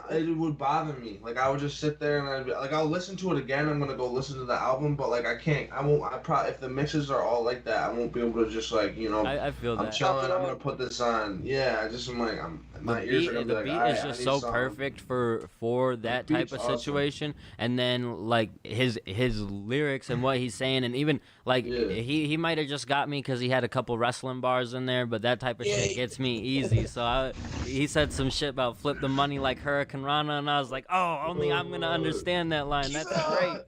It would bother me. Like I would just sit there and I'd be like, I'll listen to it again. I'm gonna go listen to the album, but like I can't. I won't. I probably if the mixes are all like that, I won't be able to just like I feel that. I'm chilling. I'm gonna put this on. Yeah, I just am like my ears are gonna be like, the beat is just so perfect for that type of situation, and then like his lyrics and what he's saying, and even like he might have just got me because he had a couple wrestling bars in there, but that type of shit gets me easy. So he said some shit about flip the money like Hurricane Rana, and I was like, oh, only I'm gonna understand that line. That's great.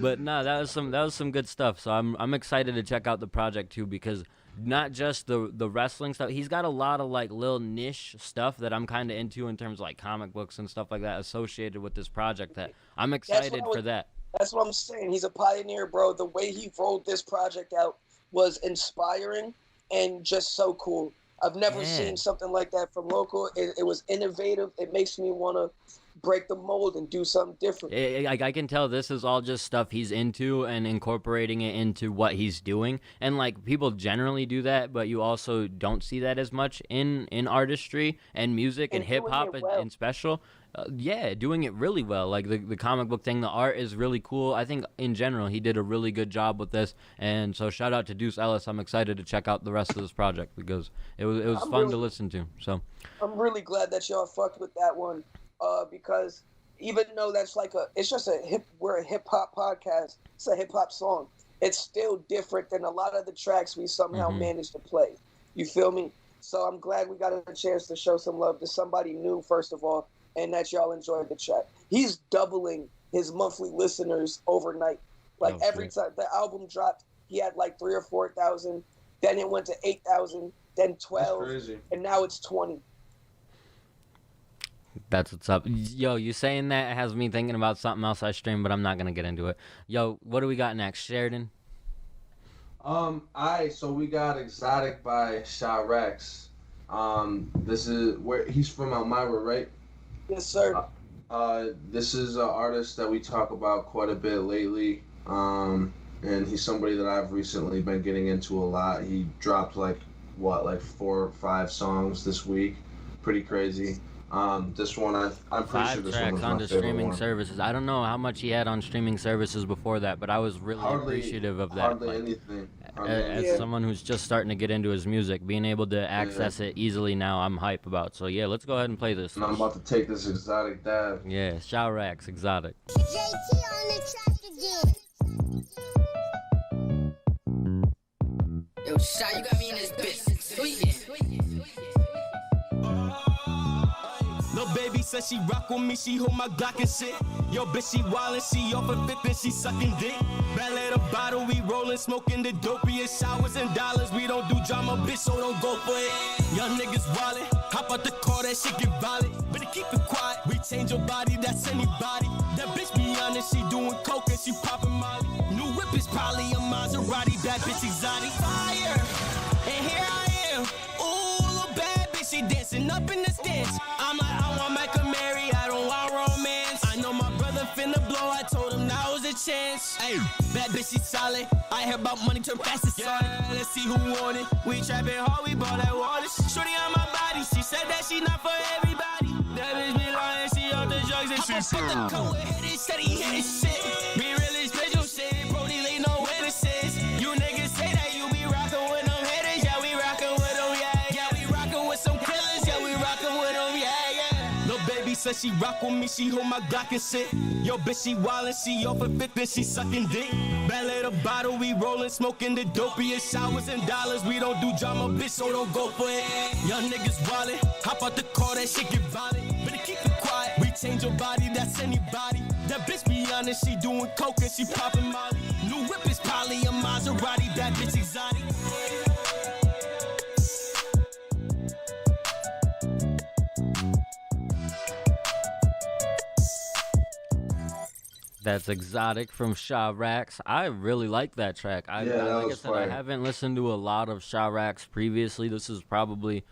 But no, that was some good stuff. So I'm excited to check out the project too, because not just the wrestling stuff. He's got a lot of like little niche stuff that I'm kind of into in terms of like comic books and stuff like that associated with this project. That I'm excited for that. That's what I'm saying. He's a pioneer, bro. The way he rolled this project out was inspiring and just so cool. I've never seen something like that from local. It was innovative. It makes me want to break the mold and do something different. I can tell this is all just stuff he's into and incorporating it into what he's doing. And like people generally do that, but you also don't see that as much in artistry and music and hip hop and special. Doing it really well. Like the comic book thing, the art is really cool. I think in general he did a really good job with this, and so shout out to Deuce Ellis. I'm excited to check out the rest of this project because it was fun to listen to. So I'm really glad that y'all fucked with that one, because even though that's like we're a hip hop podcast, it's a hip hop song. It's still different than a lot of the tracks we somehow managed to play. You feel me? So I'm glad we got a chance to show some love to somebody new, first of all, and that y'all enjoyed the track. He's doubling his monthly listeners overnight. Like every time the album dropped, he had like 3,000 or 4,000. Then it went to 8,000, then 12, and now it's 20. That's what's up. Yo, you saying that has me thinking about something else I streamed, but I'm not gonna get into it. Yo, what do we got next, Sheridan? So we got Exotic by Sha Rex. This is where he's from, Elmira, right? Yes, sir. This is an artist that we talk about quite a bit lately. And he's somebody that I've recently been getting into a lot. He dropped like 4 or 5 songs this week. Pretty crazy. This one I'm pretty sure 5 this one tracks was my onto favorite streaming one. services. I don't know how much he had on streaming services before that, but I was really appreciative of that. Hardly Like, anything. as someone who's just starting to get into his music, being able to access it easily now, I'm hype about. So yeah, let's go ahead and play this. And I'm about to take this exotic dab. Yeah, Showrax, exotic. JT on the track again. Yo, Shy, you got me in this bitch. Tweaking. Lil' baby says she rock with me, she hold my Glock and shit. Yo, bitch, she wildin', she off her fifth and she sucking dick. Ballet the bottle, we rollin', smoking the dopiest showers and dollars. We don't do drama, bitch, so don't go for it. Young niggas wildin', hop out the car, that shit get violent. Better keep it quiet, we change your body, that's anybody. That bitch be honest, she doing coke and she poppin' molly. New whip is probably a Maserati, that bitch exotic. Fire, and here I am. Ooh, little bad bitch, she dancing up in the stance. I'm like, I want Michael Mary, I don't want romance. I know my brother finna blow, I told him now was a chance. Hey, bad bitch, she solid. I hear about money turn fast to solid. Yeah, let's see who want it. We trapping hard, we bought that water. Shorty on my body, she said that she not for everybody. That bitch be lying, she off the drugs and she put the coat hit it, steady hit it shit. Be really special shit, Brody leave no witnesses. You niggas say that you be rockin' with them haters, yeah, we rockin' with them, yeah. Yeah, we rockin' with some killers, yeah, we rockin' with them, yeah. Lil' baby says she rock with me, she hold my Glock and shit. Yo, bitch, she wildin', she off her fifth and she sucking dick. Ballet the bottle, we rollin', smoking the dopiest showers and dollars. We don't do drama, bitch, so don't go for it. Young niggas wildin', hop out the car, that shit get violent. Better keep it quiet, we change your body, that's anybody. That bitch be honest, she doing coke and she poppin' molly. New whip is probably a Maserati, that bitch exotic. That's exotic from Showrax. I really like that track. Yeah, that like I was said, fire. I haven't listened to a lot of Showrax previously. This is probably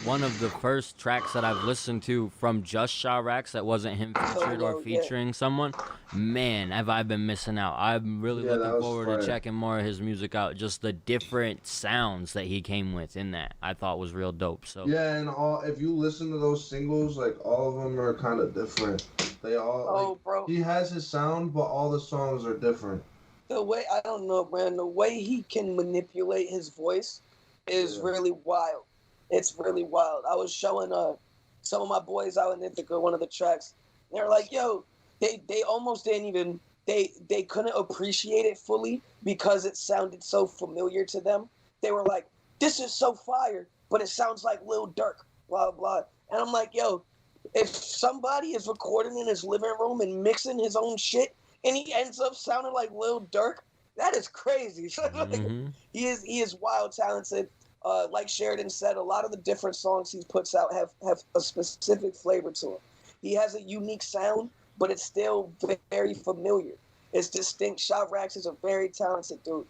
one of the first tracks that I've listened to from just Showrax that wasn't him featured or featuring someone. Man, have I been missing out. I'm really Yeah, that looking was forward fire. to checking more of his music out. Just the different sounds that he came with in that I thought was real dope. So Yeah, and if you listen to those singles, like all of them are kind of different. They all bro. He has his sound, but all the songs are different. The way, I don't know, man, the way he can manipulate his voice is really wild. It's really wild. I was showing some of my boys out in Ithaca one of the tracks. They're like, yo, they almost didn't even, they couldn't appreciate it fully because it sounded so familiar to them. They were like, this is so fire, but it sounds like Lil Durk, blah, blah. And I'm like, yo, if somebody is recording in his living room and mixing his own shit and he ends up sounding like Lil Durk, that is crazy. He is wild talented. Like Sheridan said, a lot of the different songs he puts out have a specific flavor to him. He has a unique sound, but it's still very familiar. It's distinct. Showrax is a very talented dude.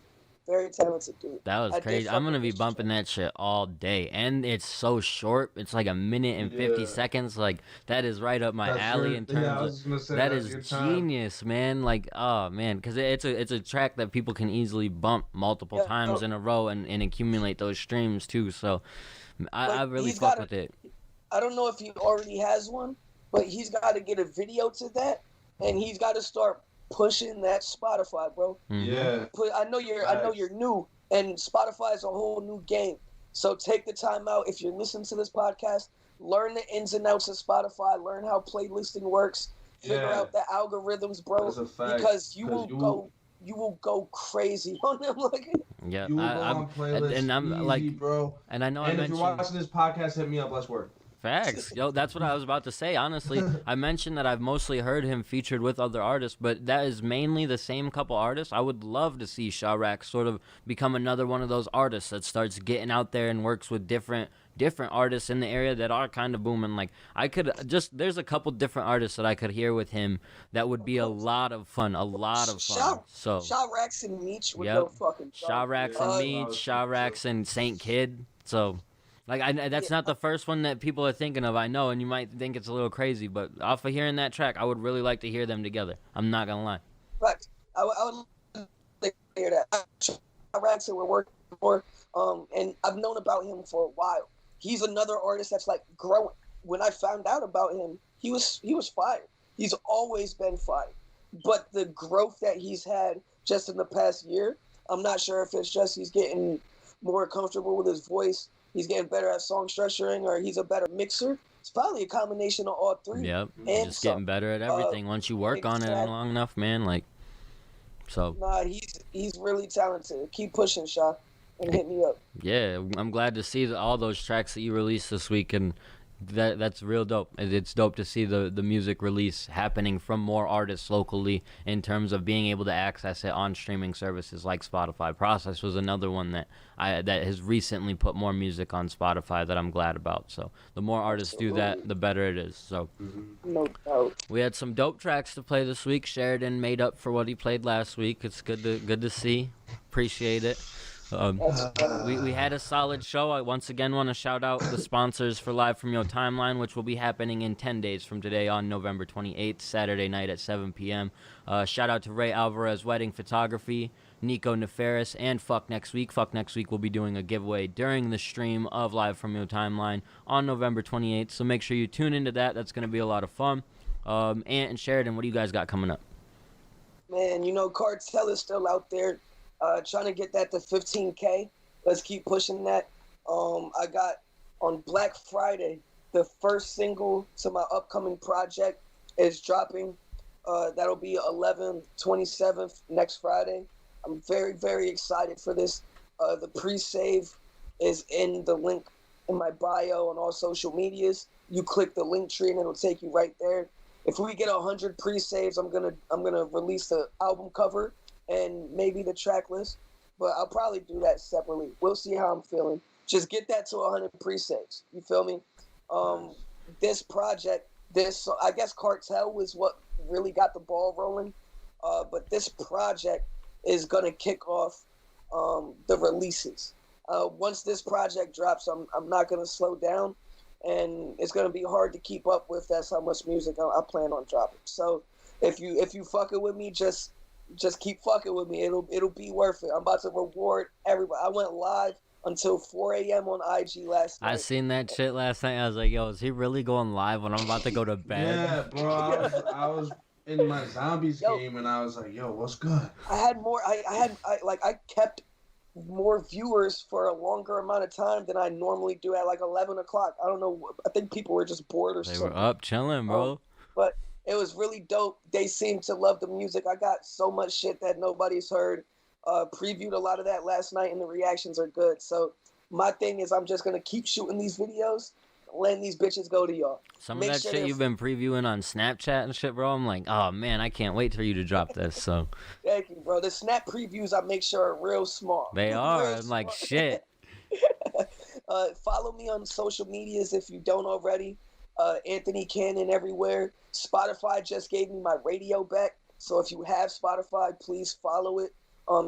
Very talented dude. that was crazy. I'm gonna be bumping that shit all day, and it's so short. It's like a minute and 50 seconds. Like that is right up my alley in terms of that is genius, man. Like oh man, because it's a track that people can easily bump multiple times in a row and accumulate those streams too. So I really fuck with it. I don't know if he already has one, but he's got to get a video to that, and he's got to start pushing that Spotify, bro. Yeah. I know you're new, and Spotify is a whole new game. So take the time out if you're listening to this podcast. Learn the ins and outs of Spotify. Learn how playlisting works. Figure out the algorithms, bro. That's a fact. Because you will go crazy on them. Like yeah, You will go on playlists and I'm easy, like, bro. and I know And I if mentioned. you're watching this podcast, hit me up. Let's work. Facts. Yo, that's what I was about to say, honestly. I mentioned that I've mostly heard him featured with other artists, but that is mainly the same couple artists. I would love to see Showrax sort of become another one of those artists that starts getting out there and works with different artists in the area that are kind of booming. Like, there's a couple different artists that I could hear with him that would be a lot of fun, So Showrax and Meech would go fucking Showrax and Meech, Showrax and Saint Kid. So Like, that's not the first one that people are thinking of, I know, and you might think it's a little crazy, but off of hearing that track, I would really like to hear them together. I'm not gonna lie. But I would like to hear that. Racks that we're working for, and I've known about him for a while. He's another artist that's like growing. When I found out about him, he was fire. He's always been fire. But the growth that he's had just in the past year, I'm not sure if it's just he's getting more comfortable with his voice, he's getting better at song structuring, or he's a better mixer. It's probably a combination of all three. Yep, and just getting better at everything once you work on it long enough, man. Like, so. Nah, he's really talented. Keep pushing, Sha, and hit me up. Yeah, I'm glad to see all those tracks that you released this week, and that's real dope. It's dope to see the music release happening from more artists locally in terms of being able to access it on streaming services like Spotify. Process was another one that has recently put more music on Spotify that I'm glad about. So the more artists do that, the better it is. So no doubt. We had some dope tracks to play this week. Sheridan made up for what he played last week. It's good to see. Appreciate it. We had a solid show. I once again want to shout out the sponsors for Live From Your Timeline, which will be happening in 10 days from today on November 28th, Saturday night at 7 p.m. Shout out to Ray Alvarez Wedding Photography, Nico Nefaris, and Fuck Next Week. Fuck Next Week will be doing a giveaway during the stream of Live From Your Timeline on November 28th, so make sure you tune into that. That's going to be a lot of fun. Ant and Sheridan, what do you guys got coming up? Man, Cartel is still out there. Trying to get that to 15K. Let's keep pushing that. I got on Black Friday, the first single to my upcoming project is dropping. That'll be 11/27th next Friday. I'm very, very excited for this. The pre-save is in the link in my bio on all social medias. You click the link tree and it'll take you right there. If we get 100 pre-saves, I'm gonna release the album cover and maybe the track list, but I'll probably do that separately. We'll see how I'm feeling. Just get that to 100 pre-saves. You feel me? This project, I guess Cartel was what really got the ball rolling, but this project is gonna kick off the releases. Once this project drops, I'm not gonna slow down, and it's gonna be hard to keep up with. That's how much music I plan on dropping. So if you fucking with me, just keep fucking with me. It'll be worth it. I'm about to reward everybody. I went live until 4 a.m. on IG last night. I seen that shit last night. I was like, yo, is he really going live when I'm about to go to bed? Yeah, bro. I was in my zombies game, and I was like, yo, what's good? I had more. I kept more viewers for a longer amount of time than I normally do at like 11 o'clock. I don't know. I think people were just bored or something. They were up chilling, bro. But it was really dope. They seemed to love the music. I got so much shit that nobody's heard. Previewed a lot of that last night, and the reactions are good. So my thing is I'm just going to keep shooting these videos, letting these bitches go to y'all. Some of that shit you've been previewing on Snapchat and shit, bro, I'm like, oh, man, I can't wait for you to drop this. So Thank you, bro. The Snap previews, I make sure are real small. They are. Real I'm like, small. shit. Follow me on social medias if you don't already. Anthony Cannon everywhere. Spotify just gave me my radio back, so if you have Spotify, please follow it.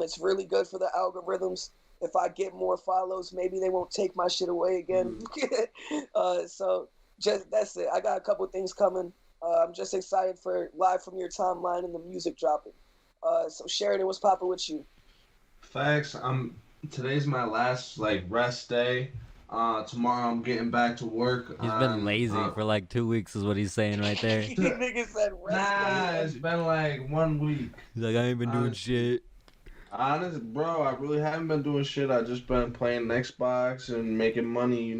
It's really good for the algorithms. If I get more follows, maybe they won't take my shit away again. So just that's it. I got a couple things coming. I'm just excited for Live From Your Timeline and the music dropping. So Sheridan, what's popping with you? Facts. Today's my last rest day. Tomorrow I'm getting back to work. He's been lazy for like 2 weeks is what he's saying right there. Nigga said rest. It's been like 1 week. He's like, I ain't been doing shit. Honest, bro, I really haven't been doing shit. I just been playing Xbox and making money,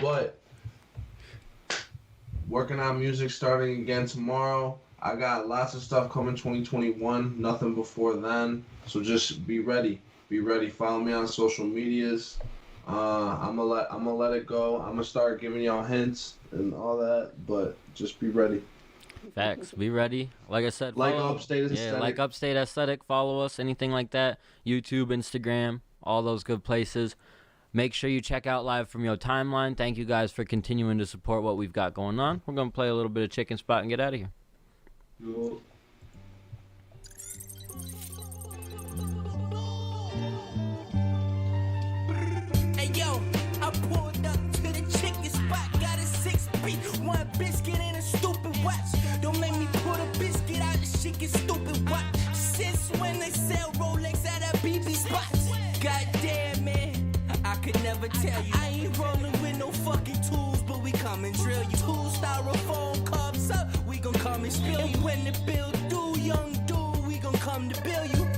But working on music starting again tomorrow. I got lots of stuff coming 2021. Nothing before then. So just be ready. Be ready. Follow me on social medias. I'm gonna let it go. I'm gonna start giving y'all hints and all that, but just be ready. Facts. Be ready. Like I said, Upstate Aesthetic. Yeah, like Upstate Aesthetic. Follow us. Anything like that. YouTube, Instagram, all those good places. Make sure you check out Live From Your Timeline. Thank you guys for continuing to support what we've got going on. We're gonna play a little bit of Chicken Spot and get out of here. Cool. Hey biscuit in a stupid watch. Don't make me put a biscuit out, the shit get stupid watch. Since when they sell Rolex at a BB spots? Goddamn, man, I could never tell you. I ain't rolling with no fucking tools, but we come and drill you. Two styrofoam cups up, we gon' come and spill you. When the bill due, young dude, we gon' come to bill you.